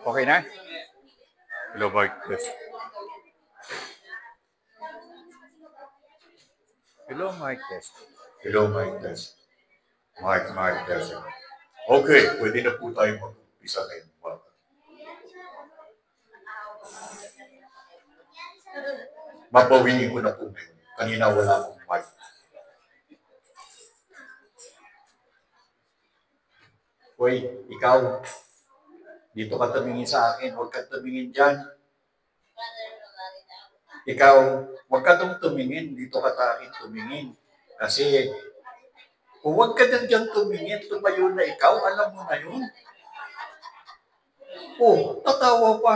Okay na? Hello, Mark. Hello, Mark. Hello, Mike Test. Mike Test. Okay, pwede na po tayo mag-umpisa ngayon. Mapawingin ko na po ngayon. Kanina wala akong mic. Hoy, ikaw, dito ka tumingin sa akin, huwag ka tumingin dyan. Ikaw, huwag ka tumingin, dito ka sa akin tumingin. Kasi, kung huwag ka dyan tumingin, tumayo na ikaw, alam mo na yun. Oh, tatawa pa.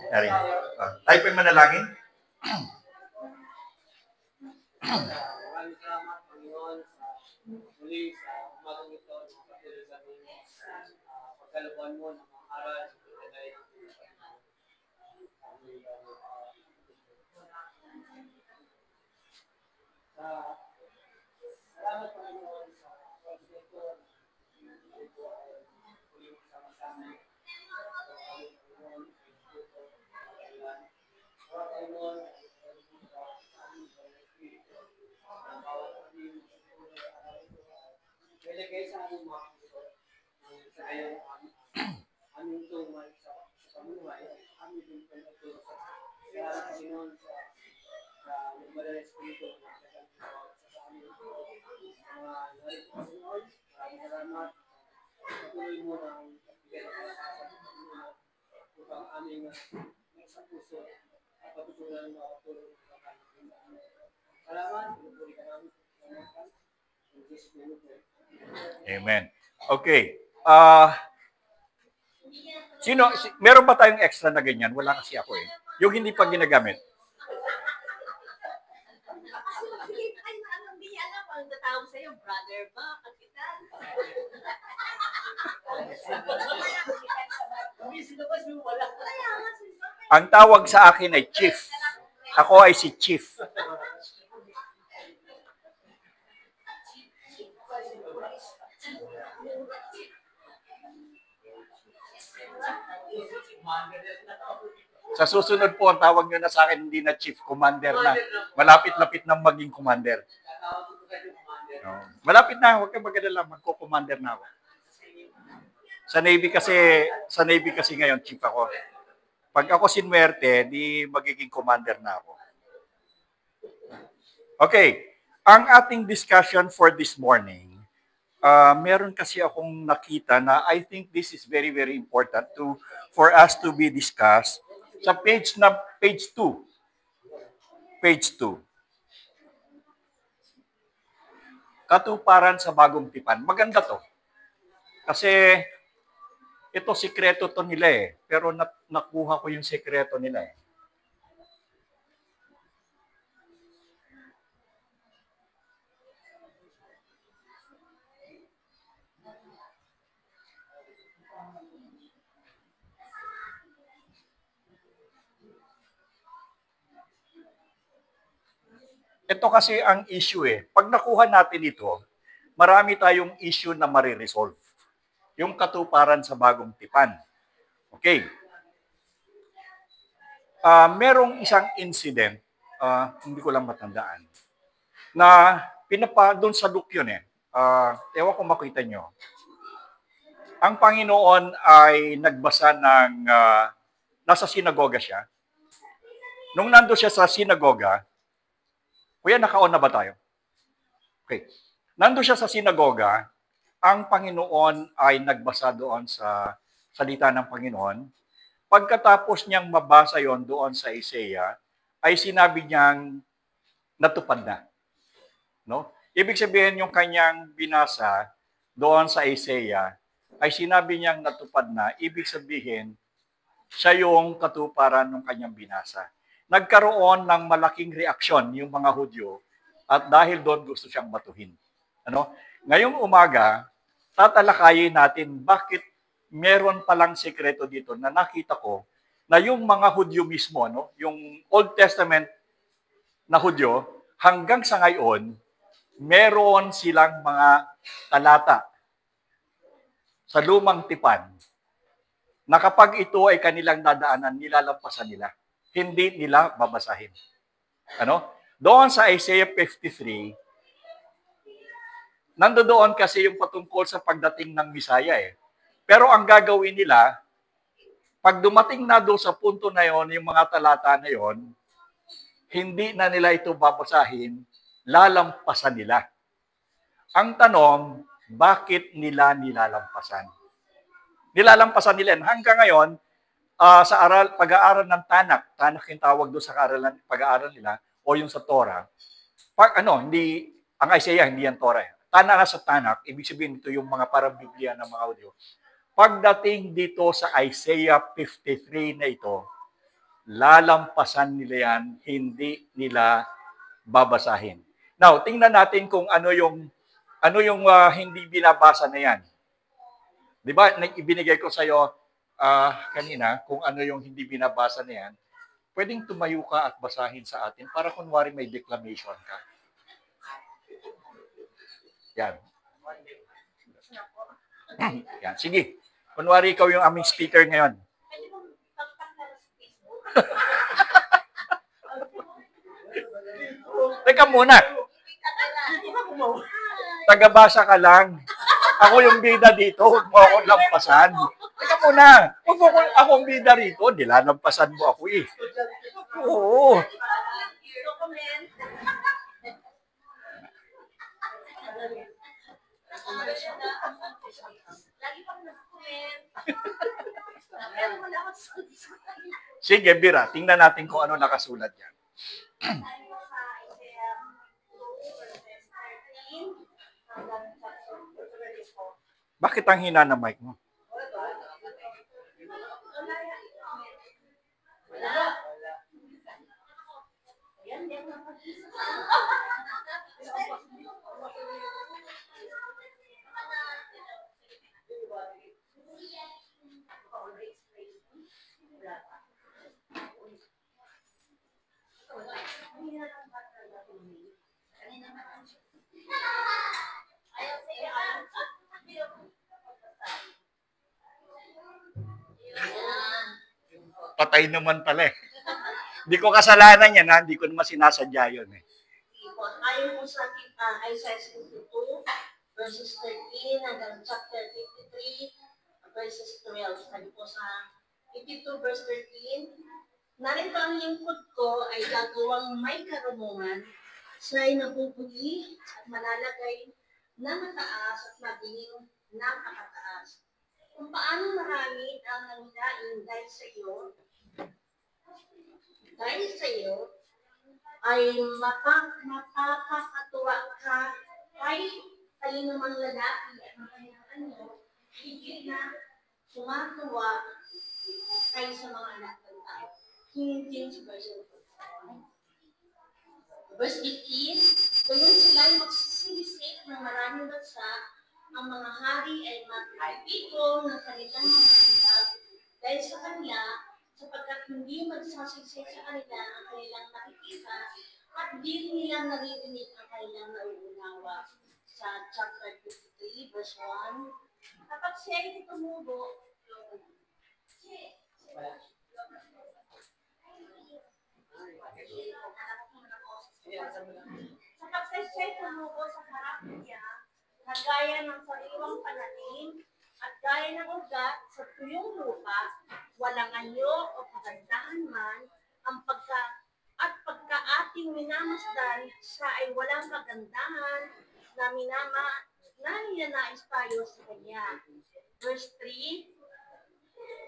Dari. Tayo po'y manalangin. Maraming salamat, Panginoon, sa muli sa umagang ito, patuloy sa pagkaluban mo ng mga aral sa pagkaday ng salamat, Panginoon, sa pagkaluban ito. Muli sama-sama. Panginoon, ilagay sa aming mga puso sa ayong aming tuman sa pamuhay, aming din pinagtulog sa Panginoon sa Lumbara Espiritu na sa aming mga narito Panginoon. Maraming salamat. Patuloy mo ng pagbigay ng Panginoon upang aming sa puso at patutunan mo ang tulong ng Panginoon. Salamat. Pinupuri ka namin. Salamat. In Jesus' name we pray. Amen. Okay. Meron ba tayong extra na ganyan? Wala kasi ako eh. Yung hindi pa ginagamit. Ang tawag sa akin ay chief. Ako ay si chief. Sa susunod po, ang tawag nyo na sa akin, hindi na chief, commander na. Malapit-lapit na maging commander. Malapit na, huwag kang mag-alala, magko-commander na ako. Sa Navy kasi ngayon, chief ako. Pag ako sinwerte, di magiging commander na ako. Okay, ang ating discussion for this morning, meron kasi akong nakita na I think this is very, very important for us to be discussed sa page 2. Page 2. Katuparan sa bagong tipan. Maganda to. Kasi ito sikreto to nila eh. Pero nakuha ko yung sikreto nila eh. Ito kasi ang issue eh. Pag nakuha natin ito, marami tayong issue na mariresolve. Yung katuparan sa bagong tipan. Okay. Merong isang incident, hindi ko lang matandaan, na doon sa Luke yun eh. Ewan ko makita nyo. Ang Panginoon ay nagbasa ng, nasa sinagoga siya. Nung nando siya sa sinagoga, kuya, naka-on na ba tayo? Okay. Nando siya sa sinagoga, ang Panginoon ay nagbasa doon sa salita ng Panginoon. Pagkatapos niyang mabasa yon doon sa Isaiah, ay sinabi niyang natupad na. No? Ibig sabihin yung kanyang binasa doon sa Isaiah, ay sinabi niyang natupad na, ibig sabihin, siya yung katuparan ng kanyang binasa. Nagkaroon ng malaking reaksyon yung mga Hudyo at dahil doon gusto siyang batuhin. Ano? Ngayong umaga, tatalakayin natin bakit meron palang sekreto dito na nakita ko na yung mga Hudyo mismo, no? Yung Old Testament na Hudyo, hanggang sa ngayon, meron silang mga talata sa lumang tipan na kapag ito ay kanilang dadaanan, nilalampasan nila. Hindi nila babasahin. Ano? Doon sa Isaiah 53, nandoon kasi yung patungkol sa pagdating ng Misaya eh. Pero ang gagawin nila, pag dumating na doon sa punto na yon, yung mga talata na yon, hindi na nila ito babasahin, lalampasan nila. Ang tanong, bakit nila nilalampasan? Nilalampasan nila. Hanggang ngayon, sa pag-aaral ng Tanak yung tawag doon sa pag-aaral nila, o yung sa Torah, ang Isaiah, hindi yan Torah. Tanak sa Tanak, ibig sabihin ito yung mga parang Biblia ng mga audio. Pagdating dito sa Isaiah 53 na ito, lalampasan nila yan, hindi nila babasahin. Now, tingnan natin kung ano yung hindi binabasa na yan. Di ba, ibinigay ko sa iyo kanina kung ano yung hindi binabasa na yan. Pwedeng tumayo ka at basahin sa atin para kunwari may declamation ka. Yan. Yan. Sige. Kunwari ikaw yung aming speaker ngayon. Teka muna. Tagabasa ka lang. Ako yung bida dito, huwag mo akong lampasan. Teka muna, huwag mo ako ang bida rito, nilalampasan mo ako eh. Oo. Sige, Bira, tingnan natin kung ano nakasulat yan. Bakit ang hina ng mic mo? Patay naman pala eh. Hindi ko kasalanan yan ha, hindi ko naman sinasadya yun eh. Ayon po sa Isaiah 52, verses 13 hanggang chapter 53, verses 12. Sabi po sa 52 verse 13, narito ang lingkod ko ay gagawang may karunungan, siya'y napupugi at malalagay na mataas at magiging napakataas. Kung paano marami ang nanghilain dahil sa iyo, ay mapapakatuwa ka kay kalinumang lalaki at mga higit na sumatuwa kay sa mga anak ng tao. King James Version. Verse 18, gayon sila'y magsisilisik ng maraming bansa, ang mga hari ay magpipiko ng kanilang mga anak dahil sa kanya, sapagkat hindi magsasiksik sa kanila ang kanilang nakikita at di nila naririnig ang kanilang nauunawa. Sa chapter 53, verse 1, kapag siya ay tumubo, sa harap niya, na gaya ng sariwang pananim at gaya ng ugat sa tuyong lupa, walang anyo o kagandahan man, pagka ating minamasdan, siya ay walang kagandahan na ninanais tayo sa kanya. Verse 3,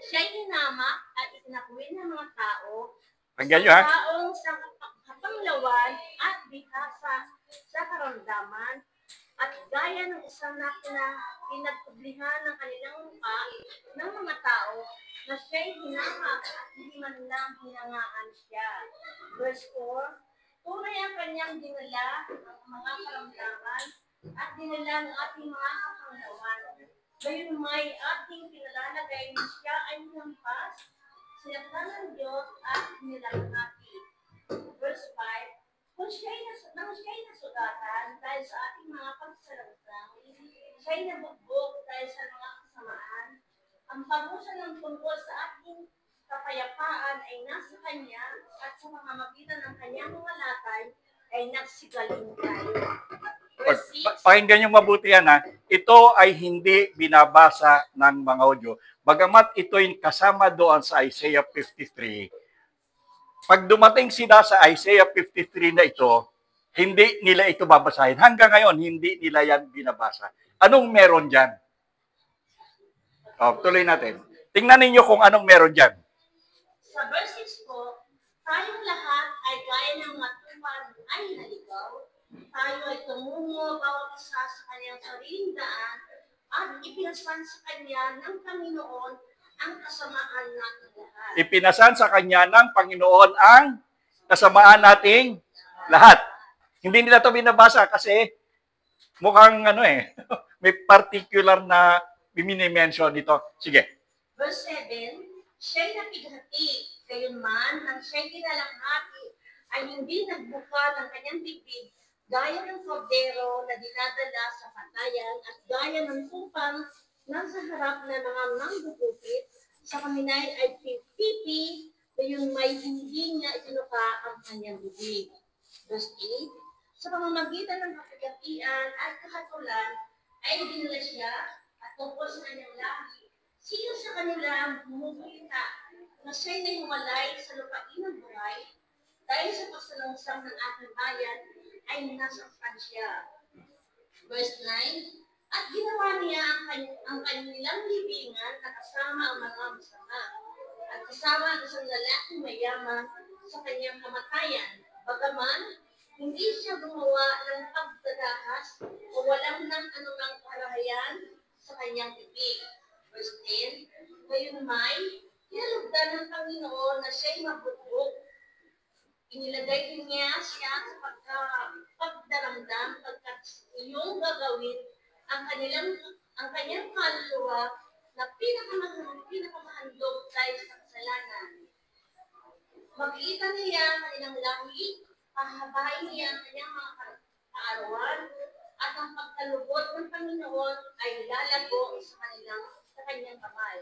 siya'y hinama at itinakwil ng mga tao, taong sa kapanglawan at bihasa sa karamdaman, at gaya ng isang na pinagpublihan ng kanilang mukha ng mga tao na siya'y hinamak at hindi man lang hinangaan siya. Verse 4, tunay ang kanyang dinala ng mga karamdaman at dinala ng ating mga kapanglawan. Gayon may ating pinalalagay na siya ay hinampas, sinaktan ng Diyos at nilanghati. Verse 5, nang siya'y nasugatan dahil sa ating mga pagsasalangsang, siya'y nabugbog dahil sa mga kasamaan. Ang parusa ng tungkol sa ating kapayapaan ay nasa Kanya at sa pamamagitan ng Kanyang mga latay ay nagsigaling tayo. Verse 6, Pakinggan niyo mabuti yan, ha. Ito ay hindi binabasa ng mga audio. Bagamat ito'y kasama doon sa Isaiah 53, pag dumating sila sa Isaiah 53 na ito, hindi nila ito babasahin. Hanggang ngayon, hindi nila yan binabasa. Anong meron dyan? Tuloy natin. Tingnan ninyo kung anong meron dyan. sa verse 6 po, tayong lahat ay gaya ng mga tupan ay naligaw. Tayo ay tumungo bawat isa sa kanyang sariling daan at ipinasan sa kanya ng Panginoon ang kasamaan natin lahat. Ipinasan sa kanya ng Panginoon ang kasamaan nating lahat. Hindi nila ito binabasa kasi mukhang may particular na mini-mention dito. Sige. Verse 7, siya'y napighati, gayon man, ang siya'y kinalanghati ay hindi nagbuka ng kanyang bibig, gaya ng kordero na dinadala sa patayan at gaya ng tupang nasa harap na mga manggugupit, sa kaminay ay pipi, gayon may hindi niya isinuka ang kanyang bibig. Verse 8, sa pamamagitan ng kapighatian at kahatulan ay dinala siya at tungkol sa kanyang lahi. Sino sa kanila ang bumubulita na siya'y nahiwalay sa lupain ng buhay dahil sa pagsalangsang ng ating bayan ay nasaktan siya. Verse 9, at ginawa niya ang kanilang libingan na kasama ang mga masama at kasama ang isang lalaking mayaman sa kanyang kamatayan. Bagaman, hindi siya gumawa ng pagdadahas o walang ng anumang karahayan sa kanyang bibig. Verse 10, ngayon may, hinalugdan ng Panginoon na siya'y mabugbog. Inilagay niya siya sa pagdaramdam pagkat iyong gagawin ang kanyang kaluluwa na pinakamahandog dahil sa kasalanan. Makikita niya ang kanilang lahi, pahabain niya ang kanyang mga kaarawan, at ang pagkalubot ng Panginoon ay lalago sa kanyang kamay.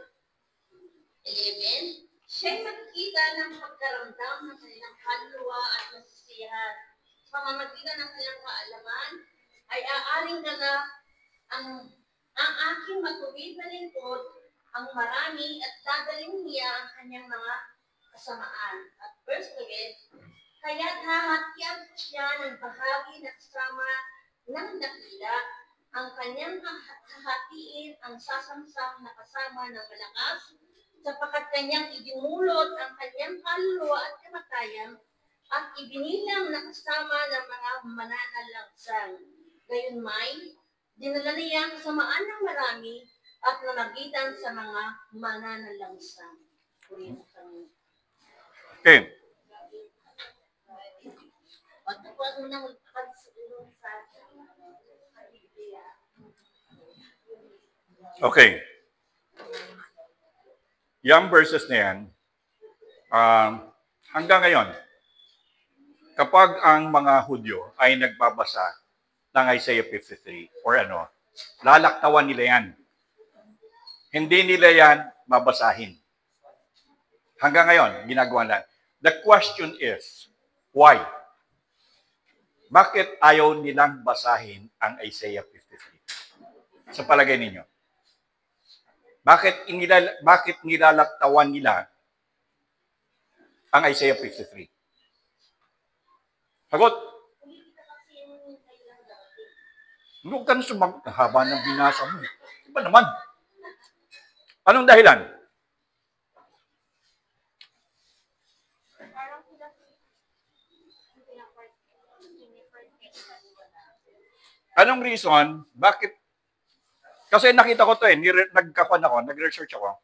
11, siya'y makikita ng pagkaramdam ng kanilang kaluluwa at nasisiyahan. Sa pamamagitan ng kanilang kaalaman, ay aaring ganap ang aking matuwid na lingkod, ang marami at dadaling niya ang kanyang mga kasamaan. At verse 12, kaya't hahatian siya ng bahagi na kasama ng dakila, ang kanyang hahatiin ang sasamsam na kasama ng malakas, sapagkat kanyang idinulot ang kanyang kaluluwa at kamatayan, at ibinilang na kasama ng mga mananalagsang. Gayon may, dinala niya ang kasamaan ng marami at namagitan sa mga mananalagsang. Okay. At ako ang unang pagsulong sa Okay. Yung verses na yan, hanggang ngayon, kapag ang mga Hudyo ay nagbabasa ng Isaiah 53 or lalaktawan nila yan. Hindi nila yan babasahin. Hanggang ngayon, ginagawa lang. The question is, why? Bakit ayaw nilang basahin ang Isaiah 53? Sa palagay ninyo? Bakit nilalaktawan nila ang Isaiah 53? Sagot. Huwag ka na haba ng binasa mo. Iba naman. Anong dahilan? Anong reason? Bakit? Kasi nakita ko to nag-research ako.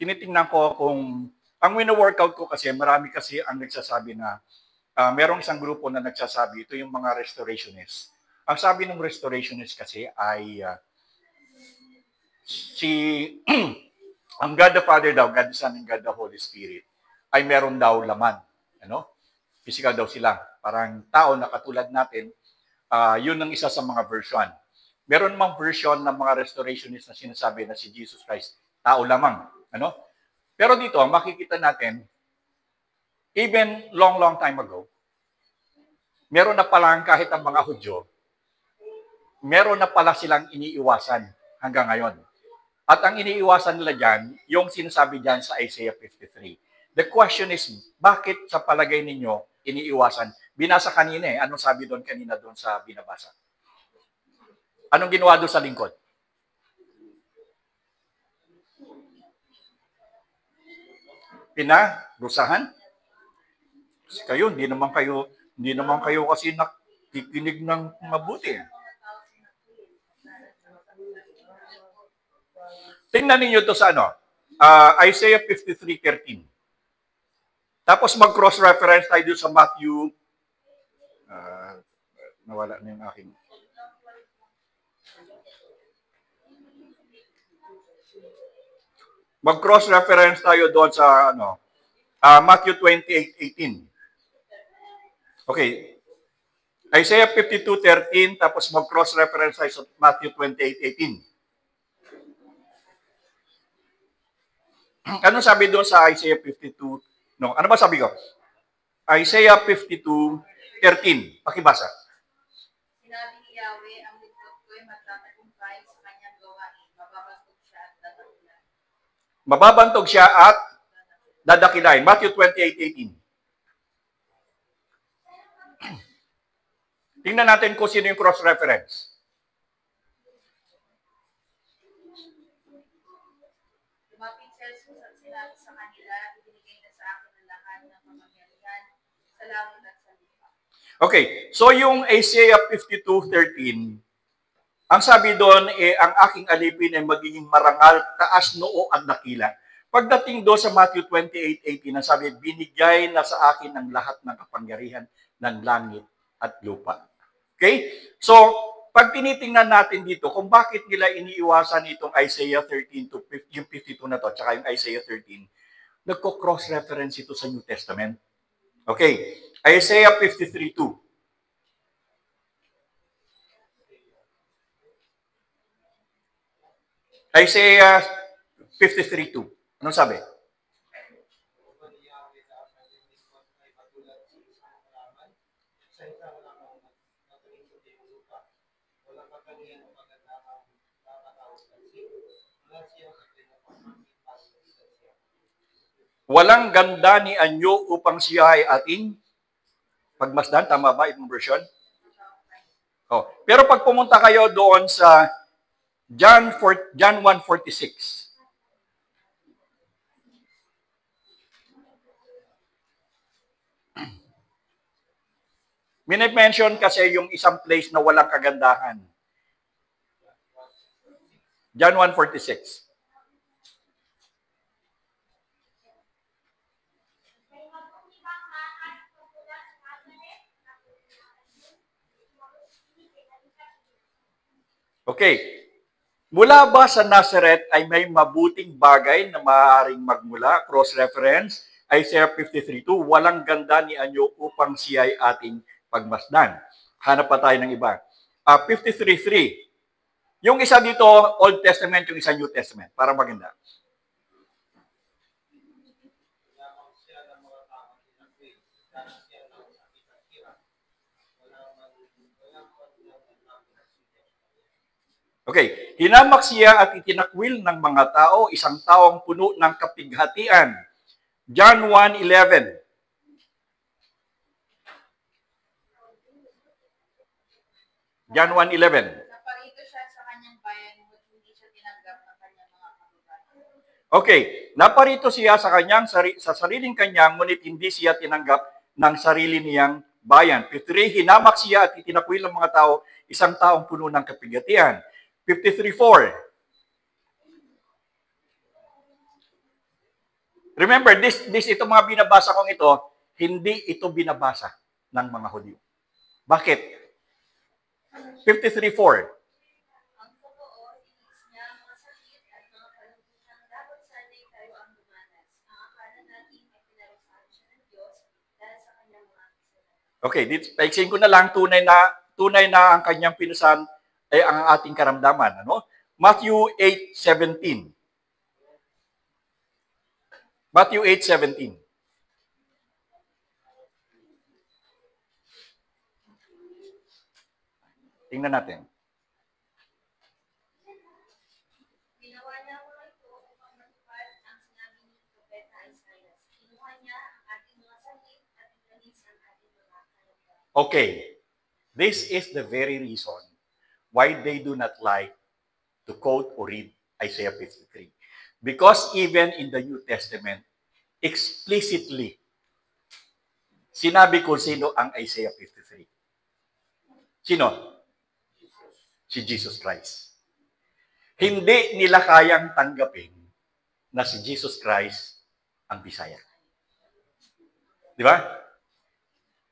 Tinitingnan ko kung, ang wino-workout ko kasi, marami kasi ang nagsasabi na, merong isang grupo na nagsasabi, ito yung mga restorationists. Ang sabi ng restorationist kasi ay, ang God the Father daw, God the Son, and God the Holy Spirit, ay meron daw laman. Physical daw sila. Parang tao na katulad natin, yun ang isa sa mga version. Meron namang version ng mga restorationists na sinasabi na si Jesus Christ, tao lamang. Ano? Pero dito, makikita natin, even long time ago, meron na palang kahit ang mga Hudyo, meron na pala silang iniiwasan hanggang ngayon. At ang iniiwasan nila dyan, yung sinasabi dyan sa Isaiah 53. The question is, bakit sa palagay ninyo iniiwasan? Binasa kanina eh. Anong sabi doon kanina doon sa binabasa? Anong ginawa doon sa lingkod? Pinarusahan? Kasi kayo, hindi naman kayo kasi nakikinig ng mabuti. Tingnan ninyo to sa Isaiah 53:13. Tapos mag-cross-reference tayo sa Matthew. Nawala na yung aking. Mag-cross-reference tayo doon sa Matthew 28:18. Okay. Isaiah 52:13, tapos mag-cross-reference tayo sa Matthew 28:18. Ano sabi doon sa Isaiah 52? No, ano ba sabi ko? Isaiah 52:13. Pakibasa. Sinabi ni Yahweh, ang lingkod ko'y magtatagumpay sa kanyang gawain. Mababantog siya at dadakilain. Mababantog siya at dadakilain. Matthew 28:18. Tingnan natin kung sino yung cross-reference. Lumapit si Jesus at sinabi sa kanila, ibinigay na sa akin ang lahat ng mamamayarihan sa langit at sa lupa. Okay, so yung Isaiah 52:13, ang sabi doon, ang aking alipin ay magiging marangal, taas noo at dakila. Pagdating doon sa Matthew 28:18, ang sabi, binigay na sa akin ang lahat ng kapangyarihan ng langit at lupa. Okay? So, pag tinitingnan natin dito kung bakit nila iniiwasan itong Isaiah 13 to 50, yung 52 na to, tsaka yung Isaiah 13, nagko-cross-reference ito sa New Testament. Okay, Isaiah 53:2. Isaiah 53:2. Anong sabi? Walang ganda ni anyo upang siya ay ating pagmasdan. Tama ba itong version? Oh. Pero pag pumunta kayo doon sa John 1:46. Mini-mention kasi yung isang place na walang kagandahan. John 1:46. Okay. Mula ba sa Nazareth ay may mabuting bagay na maaaring magmula? Cross-reference, Isaiah 53:2, walang ganda ni anyo upang siya ay ating pagmasdan. Hanap pa tayo ng iba. 53:3. Yung isa dito, Old Testament, yung isa New Testament, para maganda. Okay, hinamak siya at itinakwil ng mga tao, isang taong puno ng kapighatian. John 1:11. John 1:11. Naparito siya sa kanyang bayan, ngunit hindi siya tinanggap ng kanyang mga kababayan. Okay, naparito siya sa sariling kanyang, ngunit hindi siya tinanggap ng sarili niyang bayan. 53, hinamak siya at itinakwil ng mga tao, isang taong puno ng kapighatian. 53:4. Remember, itong mga binabasa kong ito, hindi ito binabasa ng mga Hudyo. Bakit? 53:4. Ang totoo, inis niya ang mga sakit at mga kalungkutan dapat sana'y tayo ang lumanas. Ang akala natin ay pinarusahan siya ng Diyos dahil sa kanyang mga kasalanan. Okay, paiksin ko na lang, tunay na ang kanyang pinusan ang ating karamdaman. Ano? Matthew 8:17. Matthew 8:17. Tingnan natin. Ginawa niya ko ito upang matupad ang sinabi ni Propeta Isaiah. Kinuha niya ang ating mga sakit at inalis ang ating mga kalagayan. Okay. This is the very reason why they do not like to quote or read Isaiah 53. Because even in the New Testament, explicitly, sinabi kung sino ang Isaiah 53. Sino? Si Jesus Christ. Hindi nila kayang tanggapin na si Jesus Christ ang Bisaya. Di ba?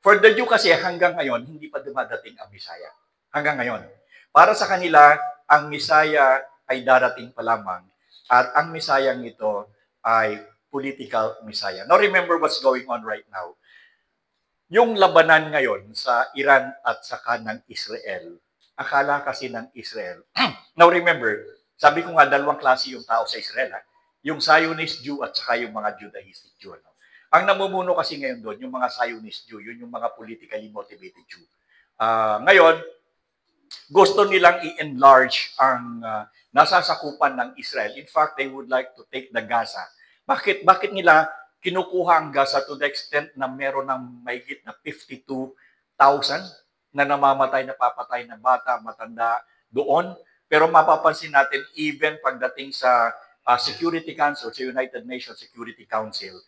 For the Jew kasi hanggang ngayon, hindi pa dumadating ang Bisaya. Hanggang ngayon. Para sa kanila, ang Misaya ay darating pa lamang at ang Misayang ito ay political Misaya. Now remember what's going on right now. Yung labanan ngayon sa Iran at saka ng Israel, akala kasi ng Israel. Now remember, sabi ko nga dalawang klase yung tao sa Israel. Ha? Yung Zionist Jew at saka yung mga Judaistic Jew. No? Ang namumuno kasi ngayon doon, yung mga Zionist Jew, yun yung mga politically motivated Jew. Ngayon, gusto nilang i-enlarge ang nasasakupan ng Israel. In fact, they would like to take the Gaza. Bakit nila kinukuha ang Gaza to the extent na meron ng mahigit na 52,000 na namamatay, napapatay na bata, matanda doon? Pero mapapansin natin, even pagdating sa Security Council, sa United Nations Security Council,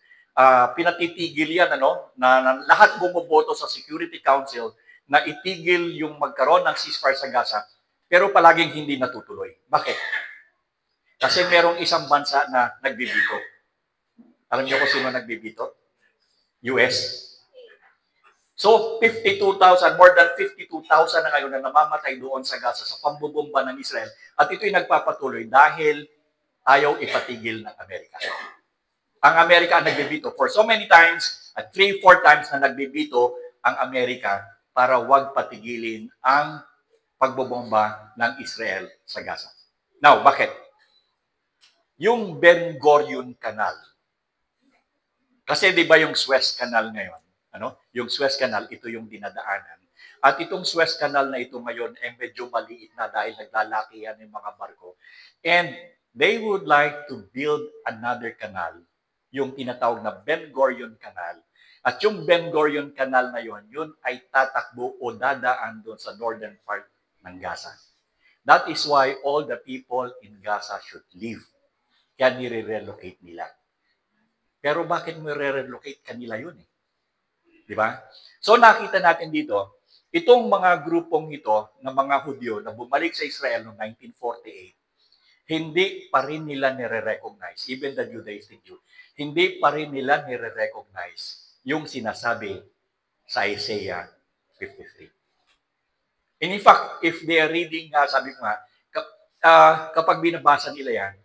pinatitigil yan, na lahat bumoboto sa Security Council na itigil yung magkaroon ng ceasefire sa Gaza, pero palaging hindi natutuloy. Bakit? Kasi merong isang bansa na nagbibito. Alam niyo kung sino nagbibito? US. So, 52,000, more than 52,000 na ngayon na namamatay doon sa Gaza sa pambubomba ng Israel. At ito'y nagpapatuloy dahil ayaw ipatigil ng Amerika. Ang Amerika ang nagbibito for so many times, at 3-4 times na nagbibito ang Amerika para wag patigilin ang pagbobomba ng Israel sa Gaza. Now, bakit? Yung Ben Gurion Canal. Kasi 'di ba yung Suez Canal ngayon, Yung Suez Canal, ito yung dinadaanan. At itong Suez Canal na ito ngayon ay medyo maliit na dahil naglalaki yan ng mga barko. And they would like to build another canal, yung tinatawag na Ben Gurion Canal. At yung Ben Gurion Canal na yun ay tatakbo o dadaan doon sa northern part ng Gaza. That is why all the people in Gaza should leave. Kaya nire-relocate nila. Pero bakit mo re-relocate kanila yun eh? Di ba? So nakita natin dito, itong mga grupong ito ng mga Hudyo na bumalik sa Israel noong 1948, hindi pa rin nila nire-recognize, even the Judaistic Jew, hindi pa rin nila nire-recognize yung sinasabi sa Isaiah 53. And in fact, if they are reading, sabi ko nga, kapag binabasa nila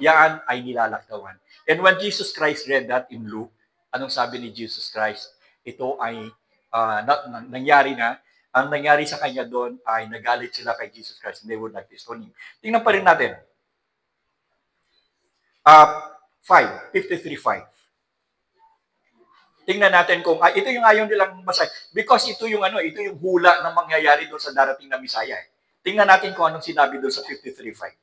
yan ay nilalaktawan. And when Jesus Christ read that in Luke, anong sabi ni Jesus Christ? Ito ay nangyari na. Ang nangyari sa kanya doon ay nagalit sila kay Jesus Christ and they would like to stone him. Tingnan pa rin natin. 53:5. Tingnan natin kung ito yung ayaw nilang masay. Because ito yung hula na mangyayari doon sa darating na Misaya. Tingnan natin kung anong sinabi doon sa 53:5.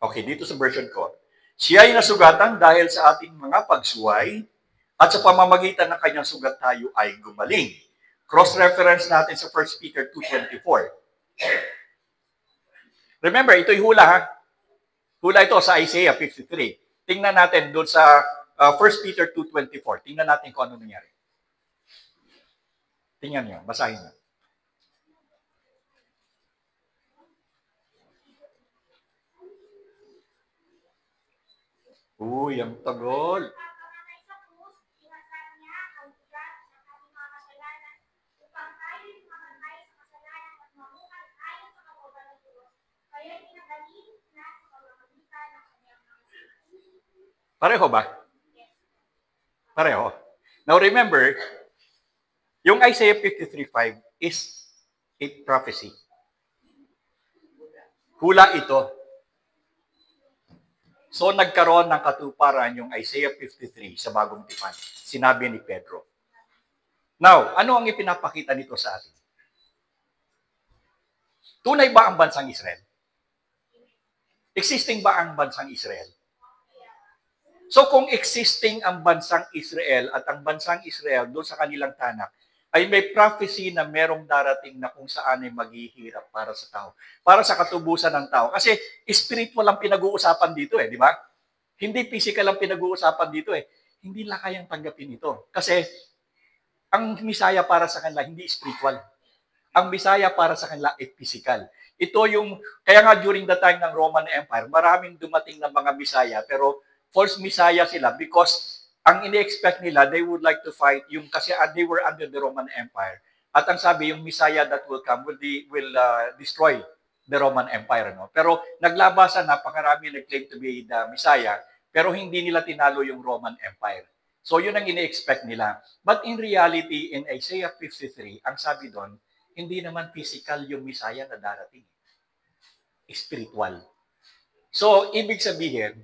Okay, dito sa version ko. Siya ay nasugatan dahil sa ating mga pagsuway at sa pamamagitan ng kanyang sugat tayo ay gumaling. Cross-reference natin sa 1 Peter 2:24. Remember, ito'y hula ha. Hula ito sa Isaiah 53. Tingnan natin doon sa 1 Peter 2:24. Tingnan natin kung ano nangyari. Tingnan niyo, basahin niyo. Uy, ang tagal. Pagkamatay sa krus, inasal niya ang bigat ng ating mga kasalanan upang tayo'y mamatay sa kasalanan at mamuhay ayon sa kalooban ng Diyos. Kaya pinagaling na sa pamamagitan ng Pareho ba? Pareho. Now remember, yung Isaiah 53:5 is a prophecy. Hula ito. So nagkaroon ng katuparan yung Isaiah 53 sa Bagong Tipan. Sinabi ni Pedro. Now, ano ang ipinapakita nito sa atin? Tunay ba ang bansang Israel? Existing ba ang bansang Israel? So kung existing ang bansang Israel at ang bansang Israel doon sa kanilang tanak, ay may prophecy na merong darating na kung saan ay maghihirap para sa tao. Para sa katubusan ng tao. Kasi spiritual ang pinag-uusapan dito di ba? Hindi physical ang pinag-uusapan dito Hindi nila kayang tanggapin ito. Kasi ang Misaya para sa kanila, hindi spiritual. Ang Misaya para sa kanila ay physical. Ito yung, kaya nga during the time ng Roman Empire, maraming dumating na mga Misaya, pero false Misaya sila because ang ini-expect nila, they would like to fight yung kasi they were under the Roman Empire. At ang sabi, yung Messiah that will come will destroy the Roman Empire. No? Pero naglabasan, napakarami nag-claim to be the Messiah, pero hindi nila tinalo yung Roman Empire. So yun ang ini-expect nila. But in reality, in Isaiah 53, ang sabi doon, hindi naman physical yung Messiah na darating. Spiritual. So, ibig sabihin,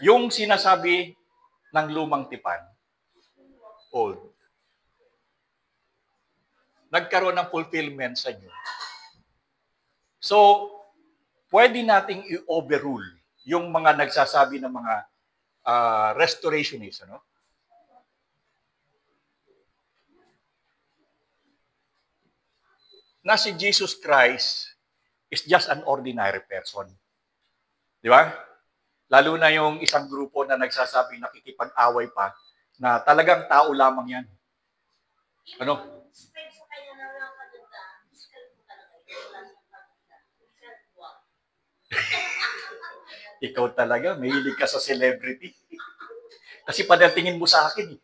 yung sinasabi ng lumang tipan, old, nagkaroon ng fulfillment sa inyo. So, pwede nating i-overrule yung mga nagsasabi ng mga restorationists, na si Jesus Christ is just an ordinary person. Di ba? Lalo na yung isang grupo na nagsasabing nakikipag-away pa na talagang tao lamang yan. Ano? Spread sa kanya na lang kaganda. Physical po talaga. Wala siyang pagkita. Ikaw talaga, mahilig ka sa celebrity. Kasi padatingin mo sa akin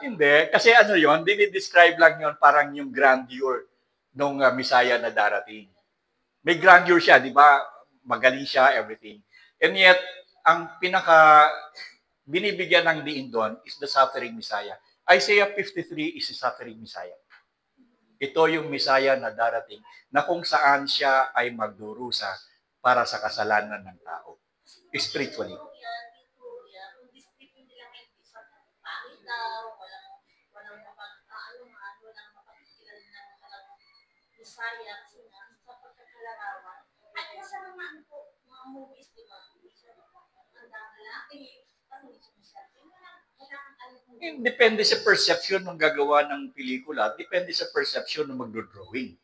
Hindi. Kasi yon, dinidescribe lang yon parang yung grandeur ng Messiah na darating. May grandeur siya, di ba? Magaling siya, everything. And yet, ang pinaka binibigyan ng diin doon is the suffering Messiah. Isaiah 53 is the suffering Messiah. Ito yung Messiah na darating na kung saan siya ay magdurusa para sa kasalanan ng tao. Spiritually. Misaya kasi nga sa pagkakalarawan at sa mga movies di ba ang lalaki Depende sa perception ng gagawa ng pelikula, depende sa perception ng magdo-drawing.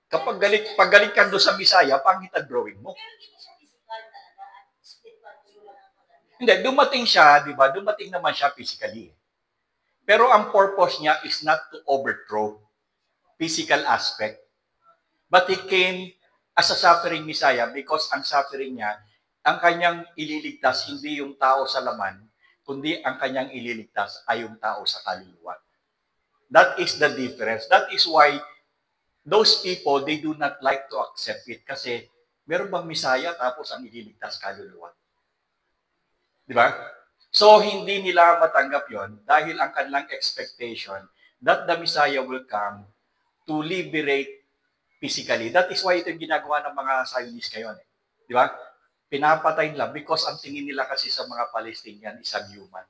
Kapag pag galit ka doon sa Misaya, pangit ang drawing mo. pero hindi siya physical talaga at spiritual Hindi, dumating siya, di ba? Dumating naman siya physically. Pero ang purpose niya is not to overthrow physical aspect. But he came as a suffering Messiah because ang suffering niya, ang kanyang ililigtas, hindi yung tao sa laman, kundi ang kanyang ililigtas ay yung tao sa kaluluwa. That is the difference. That is why those people, they do not like to accept it kasi meron bang Messiah tapos ang ililigtas kaluluwa. Di ba? So, hindi nila matanggap yon dahil ang kanilang expectation that the Messiah will come to liberate physically. That is why ito yung ginagawa ng mga Zionists ngayon. Di ba? Pinapatay nila because ang tingin nila kasi sa mga Palestinian is subhuman.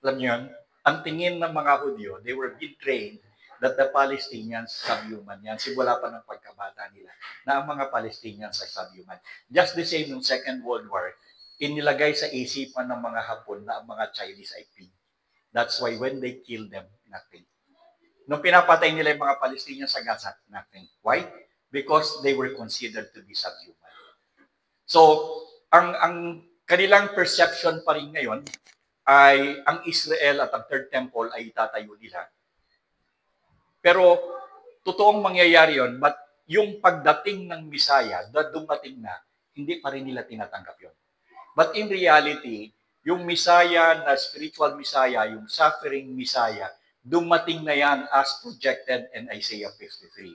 Alam niyo yun? Ang tingin ng mga Hudyo, they were being trained that the Palestinians subhuman yan. Simula pa ng pagkabata nila na ang mga Palestinians ay subhuman. Just the same nung Second World War, inilagay sa isipan ng mga Hapon na ang mga Chinese ay pig. That's why when they kill them, nothing. Nung pinapatay nila yung mga Palestinians sa Gaza, nothing. Why? Because they were considered to be subhuman. So, ang kanilang perception pa rin ngayon ay ang Israel at ang Third Temple ay itatayo nila. Pero, totoong mangyayari yon, but yung pagdating ng Messiah, na dumating na, hindi pa rin nila tinatanggap yon. But in reality, yung Messiah na spiritual Messiah, yung suffering Messiah, dumating na yan as projected in Isaiah 53.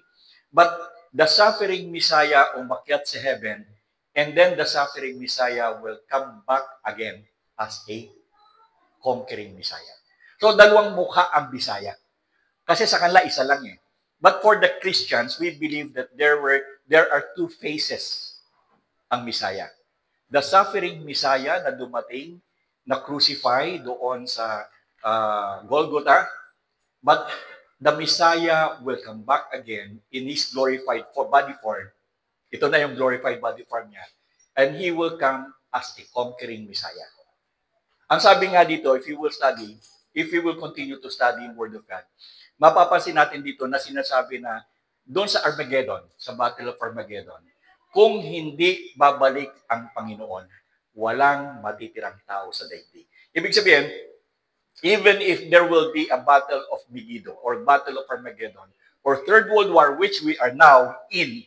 But the suffering Messiah umakyat sa heaven, and then the suffering Messiah will come back again as a conquering Messiah. So, dalawang mukha ang Bisaya. Kasi sa kanila, isa lang eh. But for the Christians, we believe that there are two faces ang Messiah. The suffering Messiah na dumating, na crucify doon sa Golgotha, but the Messiah will come back again in His glorified body form. Ito na yung glorified body form niya. And He will come as a conquering Messiah. Ang sabi nga dito, if you will continue to study in Word of God, mapapansin natin dito na sinasabi na doon sa Armageddon, sa Battle of Armageddon, kung hindi babalik ang Panginoon, walang matitirang tao sa daigdig. Ibig sabihin, even if there will be a Battle of Megiddo or Battle of Armageddon or Third World War, which we are now in,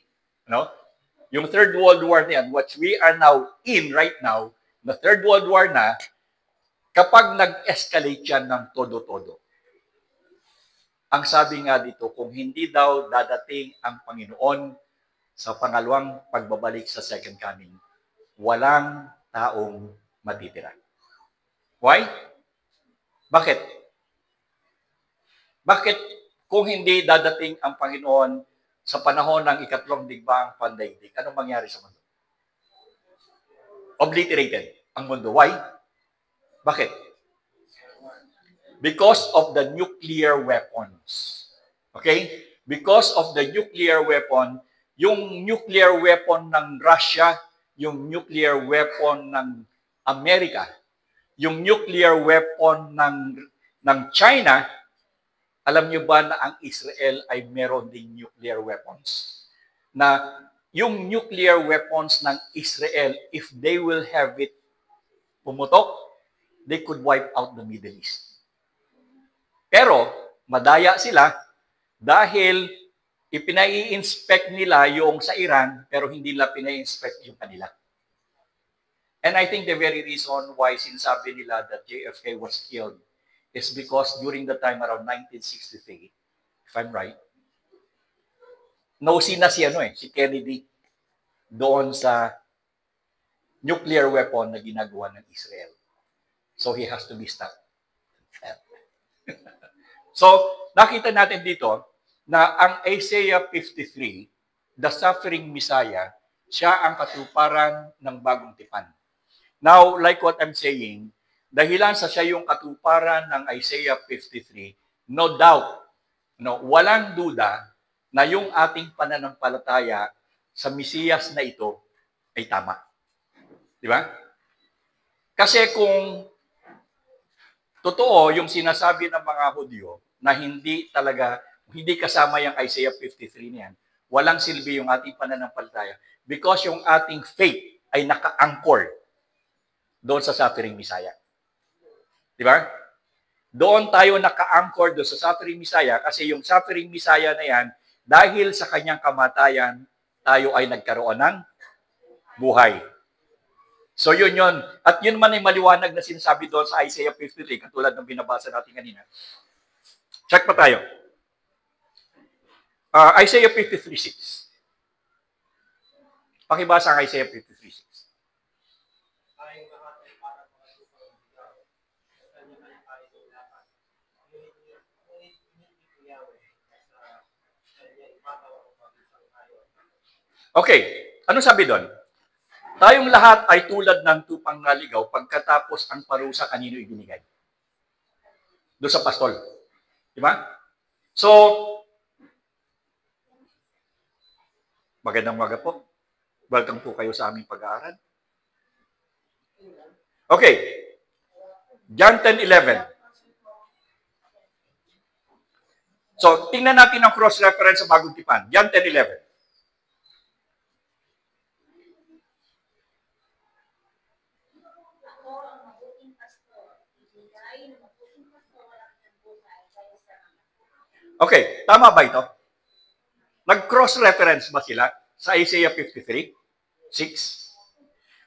yung Third World War na yan, which we are now in right now, the Third World War na, kapag nag-escalate yan ng todo-todo. Ang sabi nga dito, kung hindi daw dadating ang Panginoon sa pangalawang pagbabalik sa second coming, walang taong matitira. Why? Bakit? Bakit kung hindi dadating ang Panginoon sa panahon ng ikatlong digmaang pandaigdig, anong mangyari sa mundo? Obliterated ang mundo. Why? Bakit? Because of the nuclear weapons. Okay? Because of the nuclear weapon, yung nuclear weapon ng Russia, yung nuclear weapon ng Amerika, yung nuclear weapon ng China, alam nyo ba na ang Israel ay meron ding nuclear weapons? Na yung nuclear weapons ng Israel, if they will have it pumutok, they could wipe out the Middle East. Pero, madaya sila dahil ipinai-inspect nila yung sa Iran, pero hindi nila pinai-inspect yung kanila. And I think the very reason why sinasabi nila that JFK was killed is because during the time around 1963, if I'm right, nausin na si Kennedy doon sa nuclear weapon na ginagawa ng Israel. So he has to be stopped. So, nakita natin dito na ang Isaiah 53, the suffering Messiah, siya ang katuparan ng bagong tipan. Now, like what I'm saying, dahilan sa siya yung katuparan ng Isaiah 53, no doubt, walang duda na yung ating pananampalataya sa Mesiyas na ito ay tama. Di ba? Kasi kung totoo yung sinasabi ng mga Hudyo na hindi kasama yung Isaiah 53 niyan, walang silbi yung ating pananampalataya because yung ating faith ay naka-anchor doon sa suffering Messiah. Di ba? Doon tayo naka-anchor doon sa suffering Messiah kasi yung suffering Messiah na yan, dahil sa kanyang kamatayan, tayo ay nagkaroon ng buhay. So yun. At yun man ay maliwanag na sinasabi doon sa Isaiah 53, katulad ng binabasa natin kanina. Check pa tayo. Isaiah 53:6. Pakibasa ang Isaiah 53:6. Tayong lahat ay parang mga lupang bigaw. Sa kanya na tayo lahat. Ngunit hindi ko Yahweh sa kanya ipatawa upang isang tayo. Okay. Ano sabi doon? Tayong lahat ay tulad ng tupang naligaw pagkatapos ang parusa kanino ibinigay. Doon sa pastol. Di ba? So, magandang umaga po. Welcome po kayo sa aming pag-aaral. Okay. John 10:11. So, tingnan natin ang cross-reference sa Bagong Tipan. John 10:11. Okay, tama ba ito? Nag-cross-reference ba sila sa Isaiah 53:6?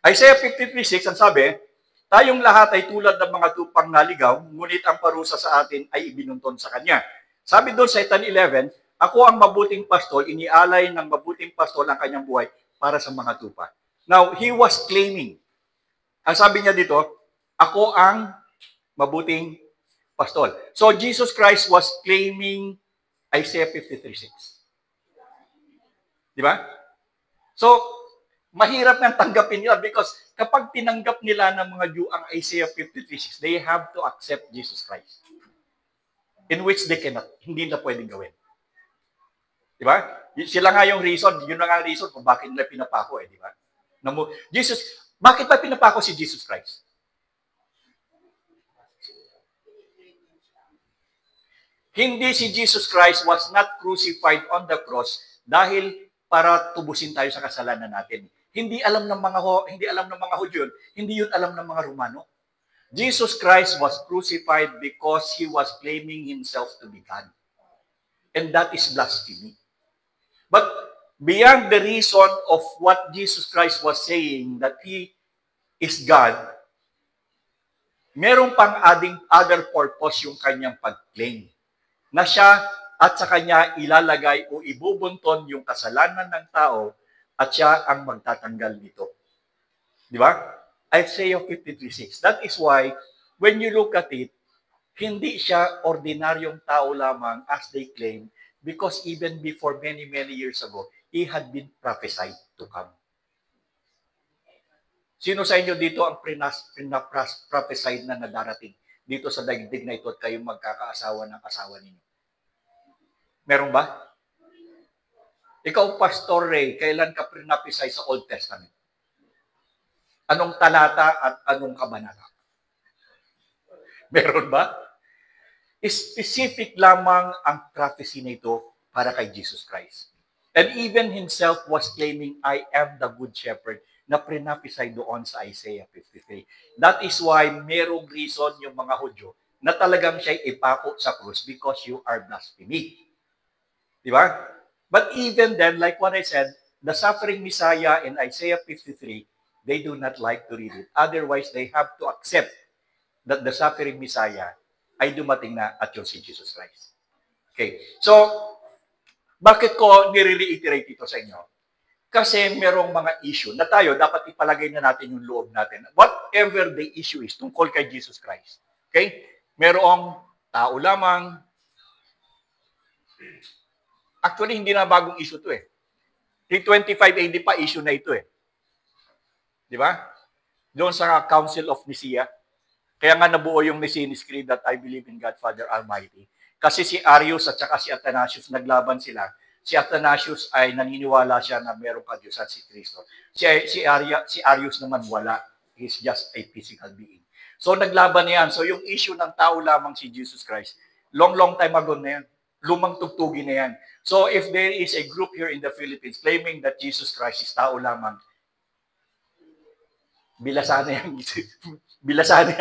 Isaiah 53:6, ang sabi, tayong lahat ay tulad ng mga tupang naligaw, ngunit ang parusa sa atin ay ibinunton sa Kanya. Sabi doon sa 10:11, Ako ang mabuting pastol, inialay ng mabuting pastol ang kanyang buhay para sa mga tupa. Now, he was claiming. Ang sabi niya dito, ako ang mabuting pastol. So, Jesus Christ was claiming Isaiah 53:6. Di ba? So, mahirap nang tanggapin nila because kapag tinanggap nila ng mga Jew ang Isaiah 53:6, they have to accept Jesus Christ. In which they cannot. Hindi na pwedeng gawin. Di ba? Sila nga yung reason, yun na nga ang reason kung bakit nila pinapako di ba? Bakit ba pinapako si Jesus Christ? Hindi si Jesus Christ was not crucified on the cross dahil para tubusin tayo sa kasalanan natin. Hindi alam ng mga Hudyo, hindi yun alam ng mga Romano. Jesus Christ was crucified because he was claiming himself to be God. And that is blasphemy. But beyond the reason of what Jesus Christ was saying, that he is God, meron pang other purpose yung kanyang pag-claim. Na siya at sa kanya ilalagay o ibubunton yung kasalanan ng tao at siya ang magtatanggal nito. Di ba? Isaiah 53:6. That is why, when you look at it, hindi siya ordinaryong tao lamang as they claim because even before many, many years ago, he had been prophesied to come. Sino sa inyo dito ang prophesied na darating dito sa daigdig na ito at kayong magkakaasawa ng asawa ninyo? Meron ba? Ikaw, Pastor Ray, kailan ka prophesied sa Old Testament? Anong talata at anong kabanata? Meron ba? Specific lamang ang prophecy nito para kay Jesus Christ. And even himself was claiming, I am the good shepherd, na prophesied doon sa Isaiah 53. That is why merong reason yung mga Hudyo na talagang siya ipako sa krus because you are blasphemy. Di ba? But even then, like what I said, the suffering Messiah in Isaiah 53, they do not like to read it. Otherwise, they have to accept that the suffering Messiah ay dumating na at yun si Jesus Christ. Okay. So, bakit ko nire-reiterate ito sa inyo? Kasi merong mga issue na tayo, dapat ipalagay na natin yung loob natin. Whatever the issue is tungkol kay Jesus Christ. Okay? Merong tao lamang. Actually, hindi na bagong issue to 325 AD pa issue na ito Di ba? Doon sa Council of Nicaea. Kaya nga nabuo yung Nicene Creed that I believe in God, Father Almighty. Kasi si Arius at saka si Athanasius naglaban sila. Si Athanasius ay naniniwala siya na merong ka-Diyos at si Kristo. Si Arius naman wala. He's just a physical being. So naglaban yan. So yung issue ng tao lamang si Jesus Christ, long time ago na yan. Lumang tugtugin na yan. So if there is a group here in the Philippines claiming that Jesus Christ is tao lamang, bilasan na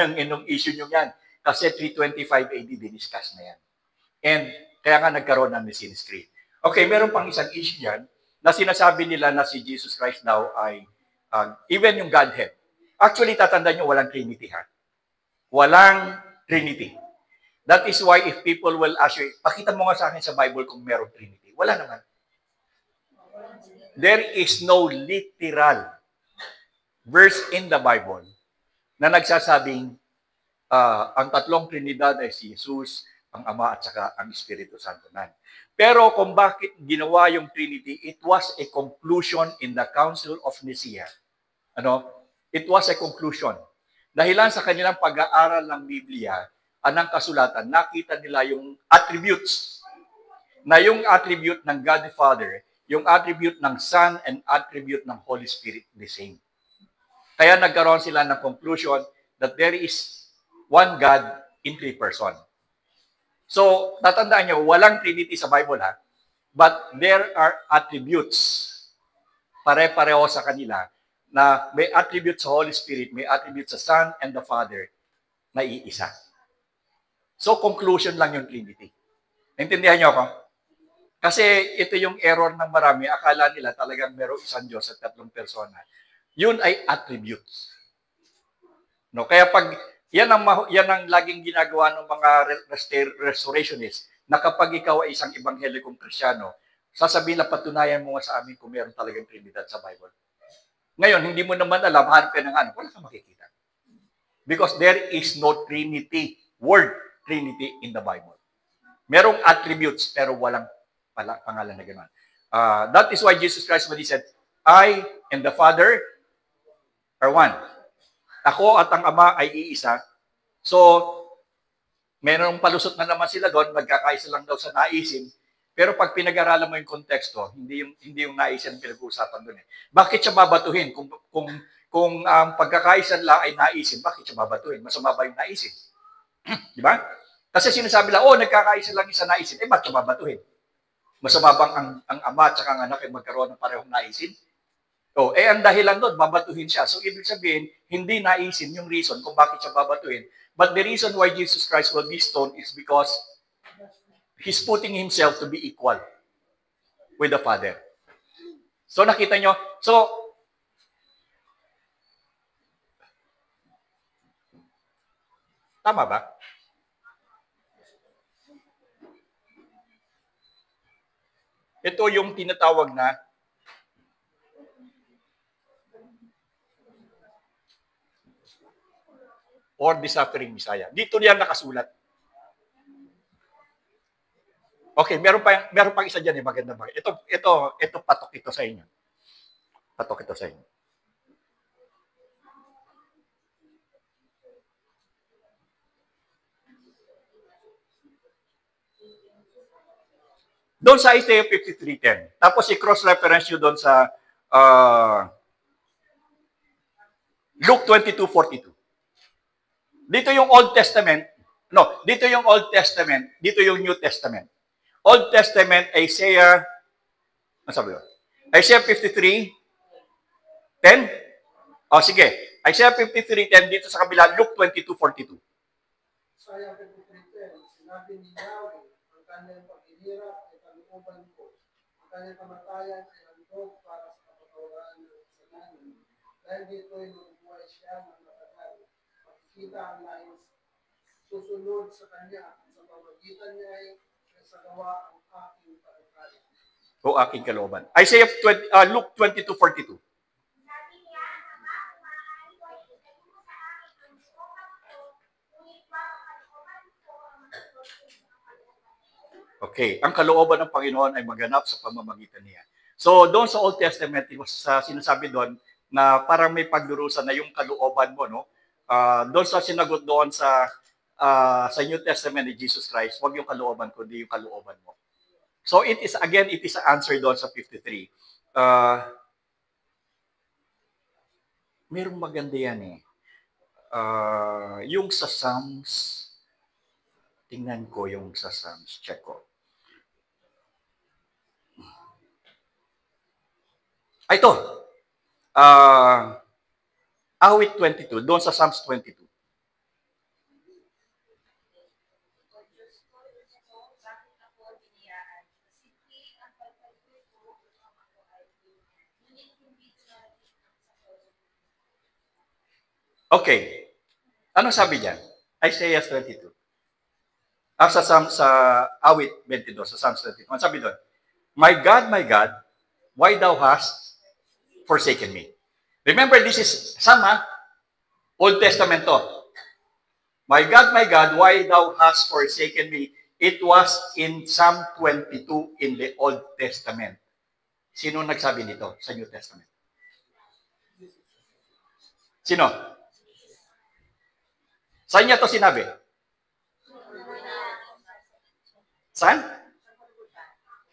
yung inong issue nyo yan. Kasi 325 AD diniscuss na yan. And kaya nga nagkaroon ng Nicene Creed. Okay, meron pang isang issue yan na sinasabi nila na si Jesus Christ daw ay even yung Godhead. Actually, tatandaan nyo, walang Trinity Walang Trinity. That is why if people will ask you, pakita mo nga sa akin sa Bible kung merong Trinity. Wala naman. There is no literal verse in the Bible na nagsasabing ang tatlong Trinidad ay si Jesus, ang Ama at saka ang Espiritu Santo nan. Pero kung bakit ginawa yung Trinity, it was a conclusion in the Council of Nicaea. It was a conclusion. Dahilan sa kanilang pag-aaral ng Biblia, anang kasulatan, nakita nila yung attributes. Na yung attribute ng God the Father, yung attribute ng Son, and attribute ng Holy Spirit the same. Kaya nagkaroon sila ng conclusion that there is one God in 3 persons. So, tatandaan nyo, walang Trinity sa Bible but there are attributes. Pare-pareho sa kanila na may attribute sa Holy Spirit, may attribute sa Son and the Father na iisa. So, conclusion lang yung Trinity. Naintindihan niyo ako? Kasi ito yung error ng marami. Akala nila talagang merong isang Diyos at 3 persona. Yun ay attributes. Kaya pag yan ang laging ginagawa ng mga restorationists, na kapag ikaw ay isang ebanghelikong Kristyano, sasabihin na patunayan mo nga sa amin kung meron talagang Trinidad sa Bible. Ngayon, hindi mo naman alam, hanap ka ng wala kang makikita. Because there is no Trinity, word Trinity in the Bible. Merong attributes, pero walang pangalan na gano'n. That is why Jesus Christ, when He said, I and the Father are one. Ako at ang Ama ay iisa. So, merong palusot na naman sila doon, magkakaisa lang daw sa naisin. Pero pag pinag-aralan mo yung konteksto, hindi yung naisin pinag-uusapan doon. Bakit siya babatuhin? Kung ang pagkakaisa lang ay naisin, bakit siya babatuhin? Masama ba yung naisin? Di ba? Kasi sinasabi lang, nagkakaisa lang isa naisin. Bakit siya babatuhin? Masama bang ang ama at ang anak ay magkaroon ng parehong naisin? Ang dahilan doon, babatuhin siya. So, ibig sabihin, hindi naisin yung reason kung bakit siya babatuhin. But the reason why Jesus Christ will be stoned is because He's putting Himself to be equal with the Father. So, nakita nyo? So, tama ba? Ito yung tinatawag na or the suffering Messiah. Dito yan nakasulat. Okay, meron pang isa diyan maganda ba? Ito patok ito sa inyo. Patok ito sa inyo. Doon sa Isaiah 53:10. Tapos i-cross-reference nyo doon sa Luke 22:42. Dito yung Old Testament. No, dito yung Old Testament. Dito yung New Testament. Old Testament, Isaiah, ano sabi ko? Isaiah 53:10. Sige. Isaiah 53:10 dito sa kabila, Luke 22:42. Isaiah 53:10, sinabi ni Yahweh, ang kanyang paghihirap ay kalooban ko. Ang kanyang kamatayan ay handog para sa kapatawaran ng kasalanan. Dahil dito'y mabubuhay siya ng matagal. Makikita ang nais susunod sa kanya. Sa pamagitan niya ay sagawa ang aking pagkakala. O aking kalooban. Luke 22:42. Sabi niya, Ama, maaari ko ay itayin mo sa akin ang kalooban ko, ngunit baka kalooban ko ang masunod sa kalooban. Okay, ang kalooban ng Panginoon ay maganap sa pamamagitan niya. So, doon sa Old Testament, sinasabi doon na parang may pagdurusa na yung kalooban mo, no? Doon sa sinagot doon sa New Testament ni Jesus Christ, wag yung kalooban ko, hindi yung kalooban mo. So, it is an answer doon sa 53. Merong maganda yan yung sa Psalms, tingnan ko yung sa Psalms, check ko. Ito, awit 22, doon sa Psalms 22. Okay. Ano sabi diyan? Isaiah 22. Sa awit 22, sa Psalms 22. Ano sabi doon? My God, why thou hast forsaken me? Remember, this is Old Testament to. My God, why thou hast forsaken me? It was in Psalm 22 in the Old Testament. Sino nagsabi nito sa New Testament? Sino? Saan niya to sinabi? Saan?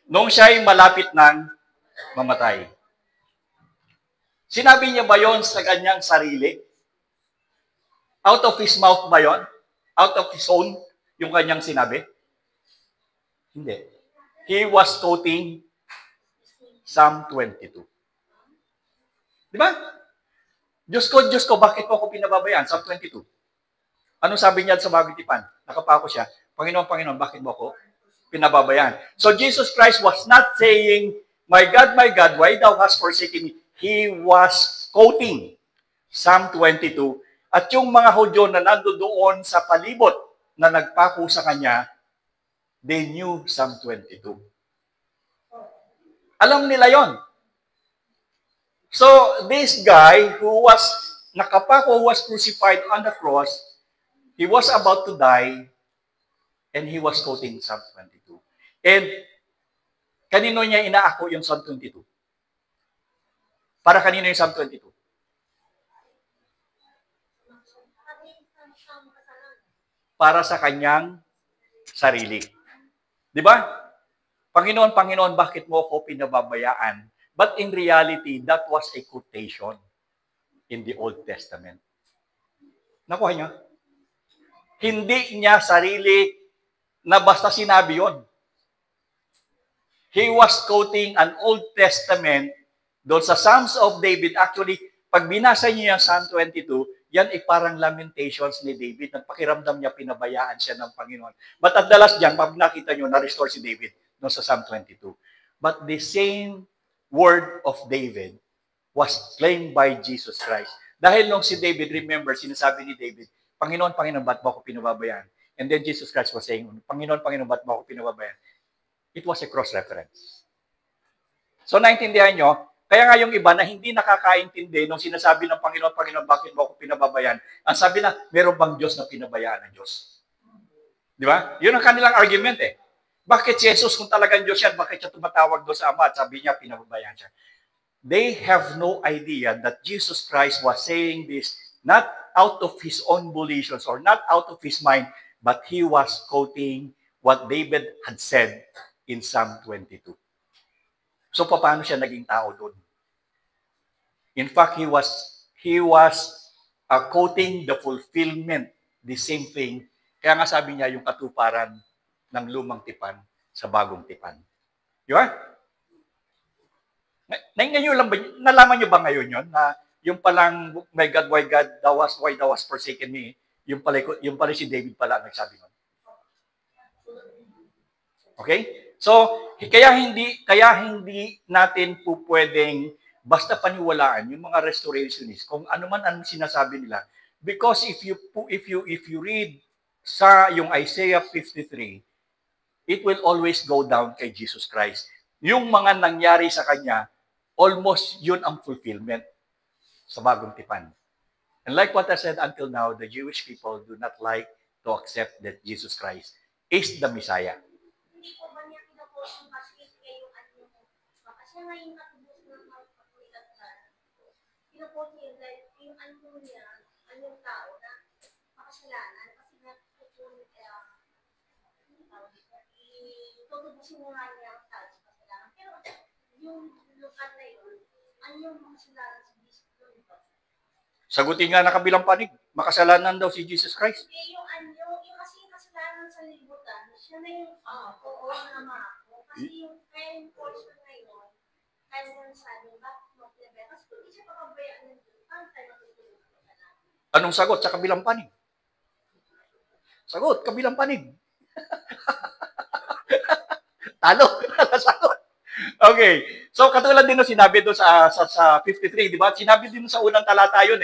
Nung siya'y malapit ng mamatay. Sinabi niya ba yon sa kanyang sarili? Out of his mouth ba yon? Out of his own yung kanyang sinabi? Hindi. He was quoting Psalm 22. Di ba? Diyos ko, bakit mo ako pinababayaan? Psalm 22. Ano sabi niya sa bagong tipan? Nakapako siya. Panginoon, bakit mo ako pinababayaan? So Jesus Christ was not saying, my God, why thou hast forsaken me? He was quoting Psalm 22. At yung mga Hudyo na nandoon sa palibot na nagpako sa kanya, they knew Psalm 22. Alam nila yon. So, this guy who was nakapako, who was crucified on the cross, he was about to die, and he was quoting Psalm 22. And kanino niya inaako yung Psalm 22? Para kanino yung Psalm 22? Para sa kanyang sarili. Di ba? Panginoon, Panginoon, bakit mo ako pinababayaan? But in reality, that was a quotation in the Old Testament. Nakuha niyo? Hindi niya sarili na basta sinabi yon. He was quoting an Old Testament doon sa Psalms of David. Actually, pag binasa niyo yung Psalm 22, yan ay parang lamentations ni David. Nagpakiramdam niya, pinabayaan siya ng Panginoon. But at the last dyan, pag nakita niyo, na-restore si David doon sa Psalm 22. But the same word of David was claimed by Jesus Christ. Dahil nung si David, remember, sinasabi ni David, Panginoon, Panginoon, ba't mo ako pinababayaan? And then Jesus Christ was saying, Panginoon, Panginoon, ba't mo ako pinababayaan? It was a cross-reference. So, naintindihan nyo, kaya nga yung iba na hindi nakakaintindi nung sinasabi ng Panginoon, Panginoon, bakit mo ako pinababayaan? Ang sabi na, meron bang Diyos na pinabayaan ng Diyos? Di ba? Yun ang kanilang argument eh. Bakit si Jesus, kung talagang Diyos yan, bakit siya tumatawag doon sa Ama at sabi niya, pinababayaan siya? They have no idea that Jesus Christ was saying this not out of his own volitions or not out of his mind, but he was quoting what David had said in Psalm 22. So, paano siya naging tao doon? In fact, he was quoting the fulfillment, the same thing. Kaya nga sabi niya, yung katuparan ng lumang tipan sa bagong tipan. Di ba? Nalaman niyo ba ngayon yon na yung palang, my God, why thou hast forsaken me, yung pala si David pala nagsabi nun. Okay? So, kaya hindi natin po pwedeng basta paniwalaan yung mga restorationists kung ano man ang sinasabi nila, because if you read sa yung Isaiah 53, it will always go down kay Jesus Christ. Yung mga nangyari sa kanya, almost yun ang fulfillment sa bagong tipan. And like what I said until now, the Jewish people do not like to accept that Jesus Christ is the Messiah. Hindi po ba niya pinapost yung basket yung ano mo? Kasi nga yung katubos ng mga kapulitan na pinapost niya yung ano niya, yung tao na makasalanan kasi nga tutunin tutubusin mo nga niya ang tao sa kasalanan. Pero yung lukan na yun, ano yung makasalanan sa Jesus doon ba? Sagutin nga na kabilang panig, makasalanan daw si Jesus Christ. Yung kasi yung kasalanan sa libutan, siya na yung oo naman ako. Kasi yung kaya yung portion na yun, kaya mo sabi, bakit mo pinabaya? Kasi kung hindi siya papabayaan ng Diyos, paano tayo matutulog sa kasalanan? Anong sagot sa kabilang panig? Sagot, kabilang panig. Talo. Sagot. Okay. So, katulad din sinabi doon sa 53, di ba? Sinabi din sa unang talata yun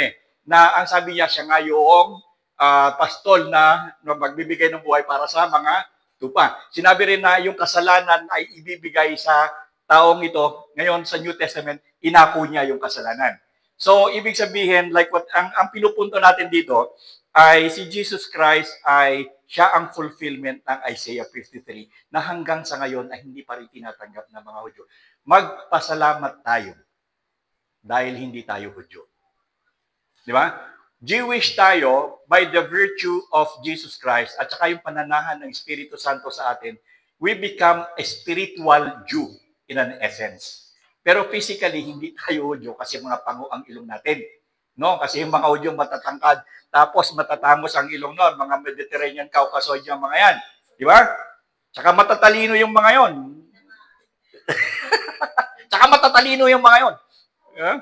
na ang sabi niya, siya nga yung pastol na magbibigay ng buhay para sa mga tupa. Sinabi rin na yung kasalanan ay ibibigay sa taong ito. Ngayon, sa New Testament, inako niya yung kasalanan. So, ibig sabihin, like what ang pinupunto natin dito, ay si Jesus Christ ay siya ang fulfillment ng Isaiah 53 na hanggang sa ngayon ay hindi pa rin tinatanggap ng mga Hudyo. Magpasalamat tayo dahil hindi tayo Hudyo. Di ba? Jewish tayo by the virtue of Jesus Christ at saka yung pananahan ng Espiritu Santo sa atin, we become a spiritual Jew in an essence. Pero physically, hindi tayo Hudyo kasi mga pango ang ilong natin. No, kasi yung mga Hudyo matatangkad, tapos matatangos ang ilong noon, mga Mediterranean Caucasoid yung mga yan. Di ba? Tsaka matatalino yung mga yon. Tsaka matatalino yung mga yon. Yeah?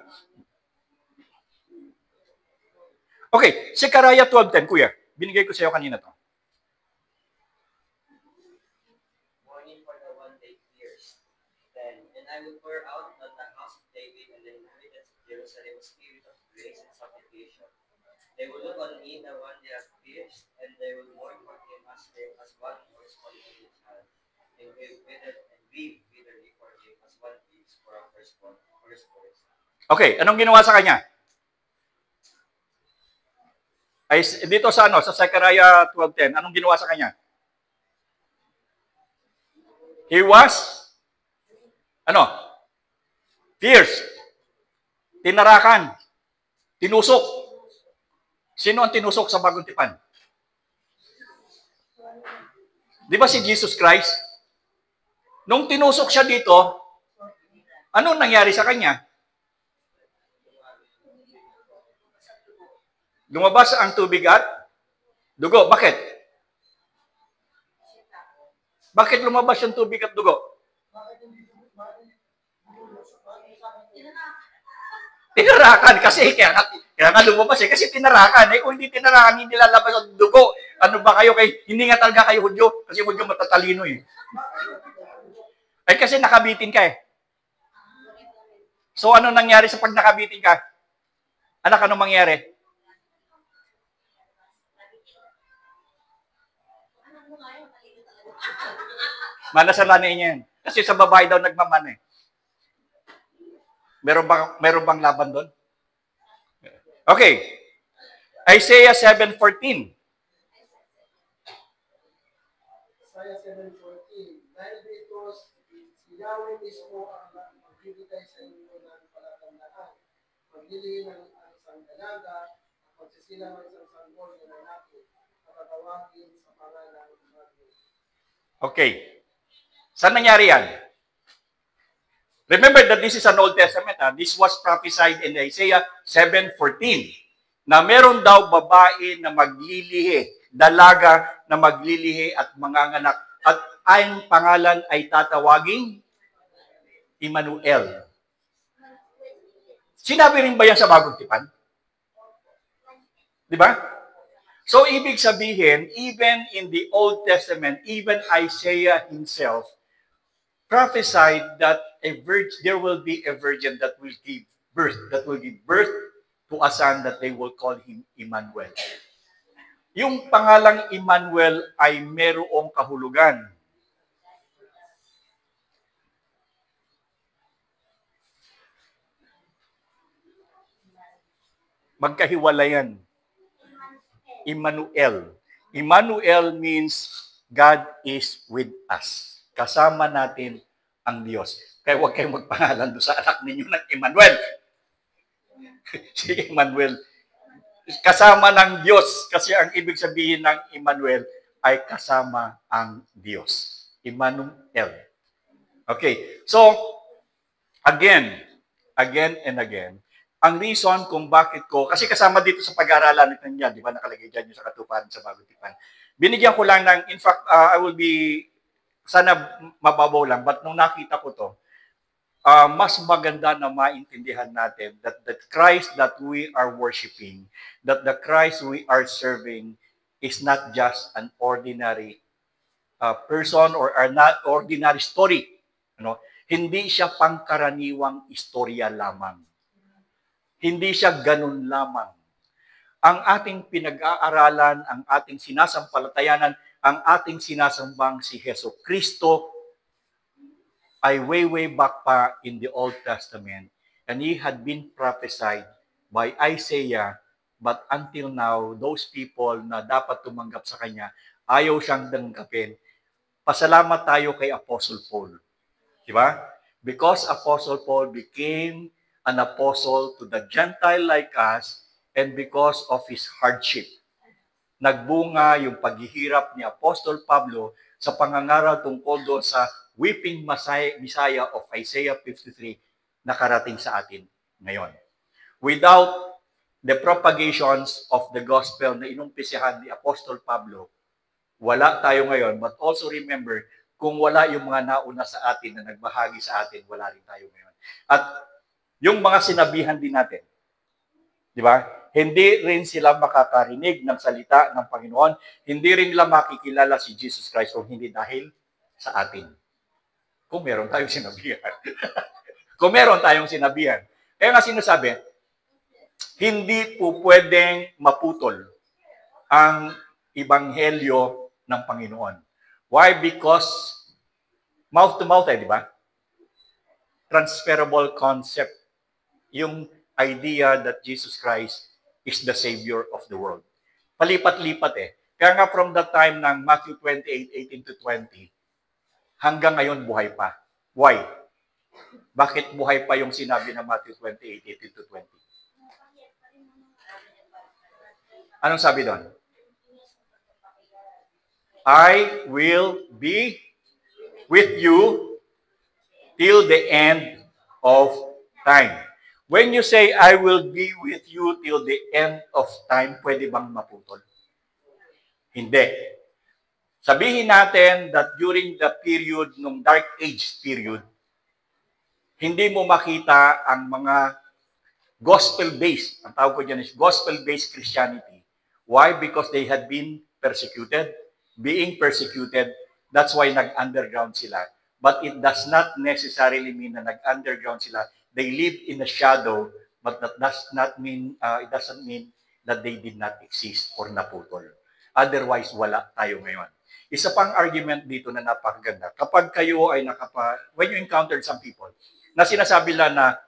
Okay, Zechariah 12:10, kuya. Binigay ko sa iyo kanina to. Mourning for the one they pierced. Then, and I will pour out on the house of David and the inhabitants of Jerusalem a spirit of grace and supplication. They will look on me, the one they have pierced, and they will mourn for him as one mourns for a child. grieve bitterly for him as one grieves for a firstborn. Okay, anong ginawa sa kanya? Ay, dito sa sa Zechariah 12:10, anong ginawa sa kanya? He was, fierce, tinarakan, tinusok. Sino ang tinusok sa bagong tipan? Di ba si Jesus Christ? Nung tinusok siya dito, anong nangyari sa kanya? Lumabas ang tubig at dugo. Bakit? Bakit lumabas yung tubig at dugo? Tinarakan kasi kaya nga lumabas kasi tinarakan. Kung hindi tinarakan, hindi lalabas ang dugo. Ano ba kayo hindi nga talaga kayo Hudyo kasi Hudyo matatalino kasi nakabitin ka So ano nangyari sa pag nakabitin ka? Anak, ano mangyari? Manasalanay niya yan. Kasi sa babae daw nagmaman Meron bang laban doon? Okay. Isaiah 7:14. Isaiah 7:14. Dahil dito, si Yahweh mismo ang magbibigay sa inyo ng palatandaan. Maglilihin ng isang dalaga, magsisilang ng isang sanggol na lalaki, at tatawagin sa pangalan ng Yahweh. Okay. Saan nangyari yan? Remember that this is an Old Testament. This was prophesied in Isaiah 7:14 na meron daw babae na maglilihi, dalaga na maglilihi at manganganak. At ang pangalan ay tatawaging Immanuel. Sinabi rin ba yan sa Bagong Tipan? Di ba? So, ibig sabihin, even in the Old Testament, even Isaiah himself prophesied that there will be a virgin that will give birth to a son that they will call him Emmanuel. Yung pangalang Emmanuel ay merong kahulugan. Magkahiwalayan. Emmanuel. Emmanuel means God is with us. Kasama natin ang Diyos. Kaya huwag kayong magpangalan doon sa anak ninyo ng Emmanuel. Si Emmanuel. Kasama ng Diyos. Kasi ang ibig sabihin ng Emmanuel ay kasama ang Diyos. Emmanuel. Okay. So, again and again, ang reason kung bakit kasi kasama dito sa pag-aaralan nito niya, di ba nakalagay dyan yung sa katuparan sa Bagong Tipan. Binigyan ko lang in fact, I will be sana mababaw lang, but nung nakita ko to, mas maganda na maintindihan natin that the Christ that we are worshiping, that the Christ we are serving is not just an ordinary person or not ordinary story. Hindi siya pangkaraniwang istorya lamang. Hindi siya ganun lamang. Ang ating pinag-aaralan, ang ating sinasampalatayanan, ang ating sinasambang si Hesus Kristo ay way back pa in the Old Testament. And he had been prophesied by Isaiah, but until now, those people na dapat tumanggap sa kanya, ayaw siyang tanggapin. Pasalamat tayo kay Apostle Paul. Diba? Because Apostle Paul became an apostle to the Gentile like us, and because of his hardship. Nagbunga yung paghihirap ni Apostol Pablo sa pangangaral tungkol doon sa weeping Messiah of Isaiah 53 na karating sa atin ngayon. Without the propagations of the gospel na inumpisahan ni Apostol Pablo, wala tayo ngayon. But also remember, kung wala yung mga nauna sa atin na nagbahagi sa atin, wala rin tayo ngayon. At yung mga sinabihan din natin, di ba? Hindi rin sila makakarinig ng salita ng Panginoon. Hindi rin nila makikilala si Jesus Christ kung hindi dahil sa atin. Kung meron tayong sinabihan. Kung meron tayong sinabihan. Kaya nga sinasabi, hindi po pwedeng maputol ang ebanghelyo ng Panginoon. Why? Because Mouth to mouth di ba? Transferable concept. Yung idea that Jesus Christ is the Savior of the world. Palipat-lipat Kaya nga from the time ng Matthew 28:18 to 20, hanggang ngayon buhay pa. Why? Bakit buhay pa yung sinabi ng Matthew 28:18 to 20? Anong sabi doon? I will be with you till the end of time. When you say, I will be with you till the end of time, pwede bang maputol? Hindi. Sabihin natin that during the period, nung Dark Age period, hindi mo makita ang mga gospel-based, ang tawag ko dyan is gospel-based Christianity. Why? Because they had been persecuted. Being persecuted, that's why nag-underground sila. But it does not necessarily mean na nag-underground sila. They live in the shadow, but that does not mean, it doesn't mean that they did not exist or naputol. Otherwise, wala tayo ngayon. Isa pang argument dito na napakaganda. Kapag kayo ay when you encountered some people, na sinasabi lang na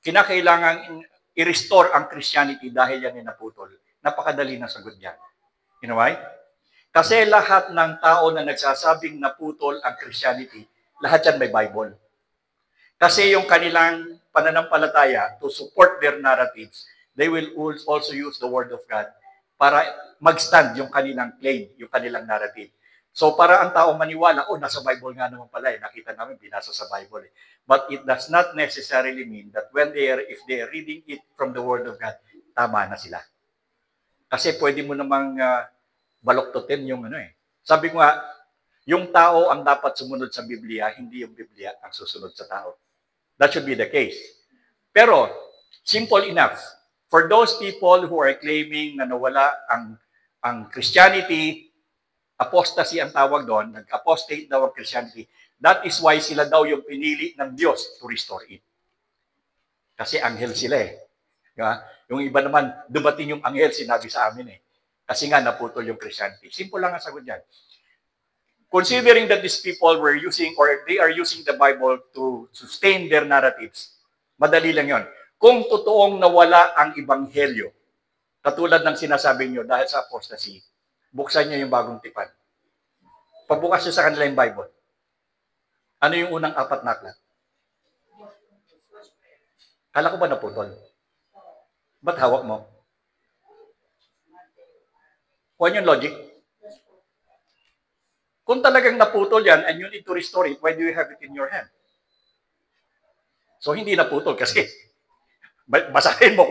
kinakailangan i-restore ang Christianity dahil yan ay naputol, napakadali ng sagot yan. You know why? Kasi lahat ng tao na nagsasabing naputol ang Christianity, lahat yan may Bible. Kasi yung kanilang pananampalataya to support their narratives, they will also use the Word of God para mag-stand yung kanilang claim, yung kanilang narrative. So para ang tao maniwala, nasa Bible nga naman pala nakita namin, binasa sa Bible But it does not necessarily mean that if they are reading it from the Word of God, tama na sila. Kasi pwede mo namang baloktotin yung Sabi ko nga, yung tao ang dapat sumunod sa Biblia, hindi yung Biblia ang susunod sa tao. That should be the case. Pero, simple enough. For those people who are claiming na nawala ang Christianity, apostasy ang tawag doon, nag-apostate daw ang Christianity, that is why sila daw yung pinili ng Diyos to restore it. Kasi anghel sila Diba? Yung iba naman, dumating yung anghel, sinabi sa amin Kasi nga naputol yung Christianity. Simple lang ang sagot yan. Considering that these people were using or they are using the Bible to sustain their narratives, madali lang yon. Kung totoong nawala ang Ebanghelyo, katulad ng sinasabi nyo dahil sa apostasy, buksan nyo yung bagong tipan. Pagbukas nyo sa kanila yung Bible. Ano yung unang 4 na aklat? Kala ko ba naputol? Ba't hawak mo? Kuha yung logic. Kung talagang naputol yan and you need to restore it, why do you have it in your hand? So, hindi naputol kasi basahin mo.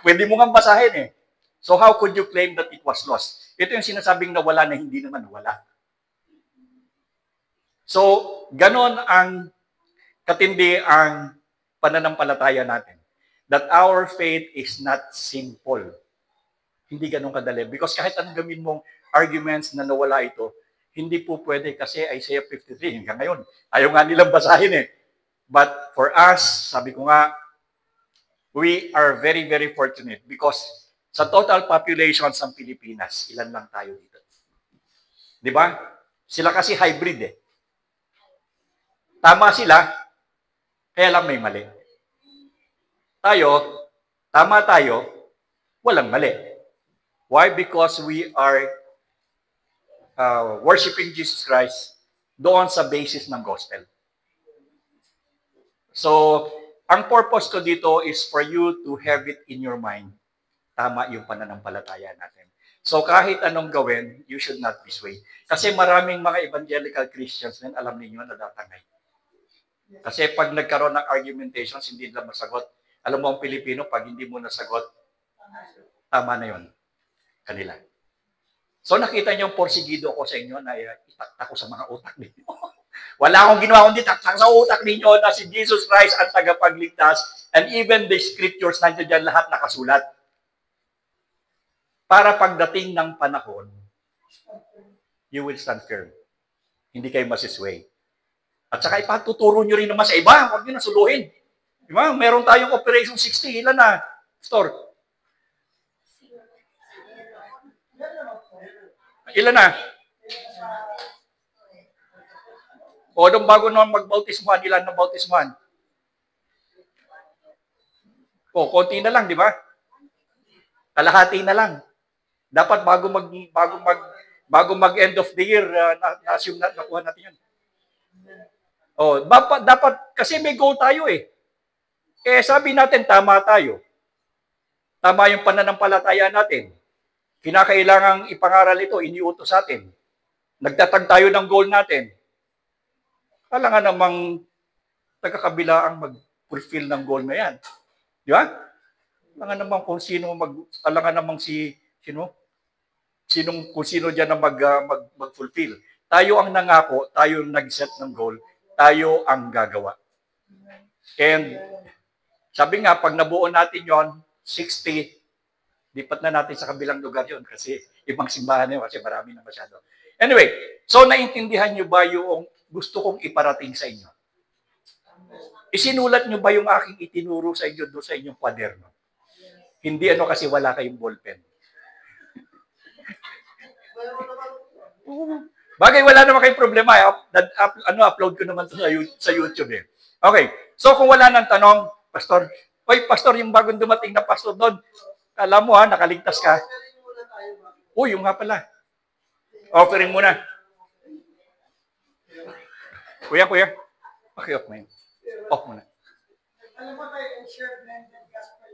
Pwede mo nga basahin So, how could you claim that it was lost? Ito yung sinasabing nawala na hindi naman nawala. So, ganon ang katindi ang pananampalataya natin. That our faith is not simple. Hindi ganon kadali. Because kahit anong gawin mong arguments na nawala ito, hindi po pwede kasi Isaiah 53 hanggang ngayon. Ayaw nga nilang basahin But for us, sabi ko nga, we are very, very fortunate because sa total population sa Pilipinas, ilan lang tayo dito. Di ba? Sila kasi hybrid Tama sila, kaya lang may mali. Tayo, tama tayo, walang mali. Why? Because we are worshiping Jesus Christ doon sa basis ng gospel. So, ang purpose ko dito is for you to have it in your mind. Tama yung pananampalataya natin. So, kahit anong gawin, you should not be swayed. Kasi maraming mga evangelical Christians din, alam niyo natatangay. Kasi pag nagkaroon ng argumentations, hindi nila masagot. Alam mo ang Pilipino, pag hindi mo nasagot, tama na yon kanila. So nakita niyo yung porsigido ko sa inyo na itaktak ko sa mga utak ninyo. Wala akong ginawa kundi taktak sa utak ninyo na si Jesus Christ ang tagapagligtas and even the scriptures nandiyan dyan lahat nakasulat. Para pagdating ng panahon, you will stand firm. Hindi kayo masisway. At saka ipatuturo nyo rin naman sa iba. Huwag nyo nasuluhin. Diba? Meron tayong Operation 60. Ilan na? Store. Ilan na? O nung bago naman magbautismuhan, ilan ng bautismuhan? O, konti na lang, di ba? Kalahati na lang. Dapat bago mag end of the year, na-assume na nakuha natin yun. Oh, dapat kasi may goal tayo eh. Eh sabi natin tama tayo. Tama yung pananampalataya natin. Kinakailangang ipangaral ito, iniutos sa atin. Nagtatag tayo ng goal natin. Kailangan namang taga-kabila ang mag-fulfill ng goal na yan. Di ba? Kailangan namang kung sino kailangan namang kung sino diyan na mag-fulfill. Tayo ang nangako, tayo ang nag-set ng goal, tayo ang gagawa. And sabi nga, pag nabuo natin yon 60, lipat na natin sa kabilang lugar yon kasi ibang simbahan yun kasi marami na masyado. Anyway, so naintindihan nyo ba yung gusto kong iparating sa inyo? Isinulat nyo ba yung aking itinuro sa inyo doon sa inyong kwaderno? Hindi kasi wala kayong ballpen. Bagay, wala naman kayong problema. Upload ko naman sa YouTube eh. Okay, so kung wala nang tanong, Pastor, Pastor, yung bagong dumating na pastor doon, alam mo nakaligtas ka. Yung nga pala. Offering muna. Kuya. Okay, off mo yun. Off muna. Alam mo tayo, share blended gospel,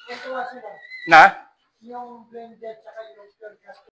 ito sila. Na? Yung blended, saka yung pure gospel.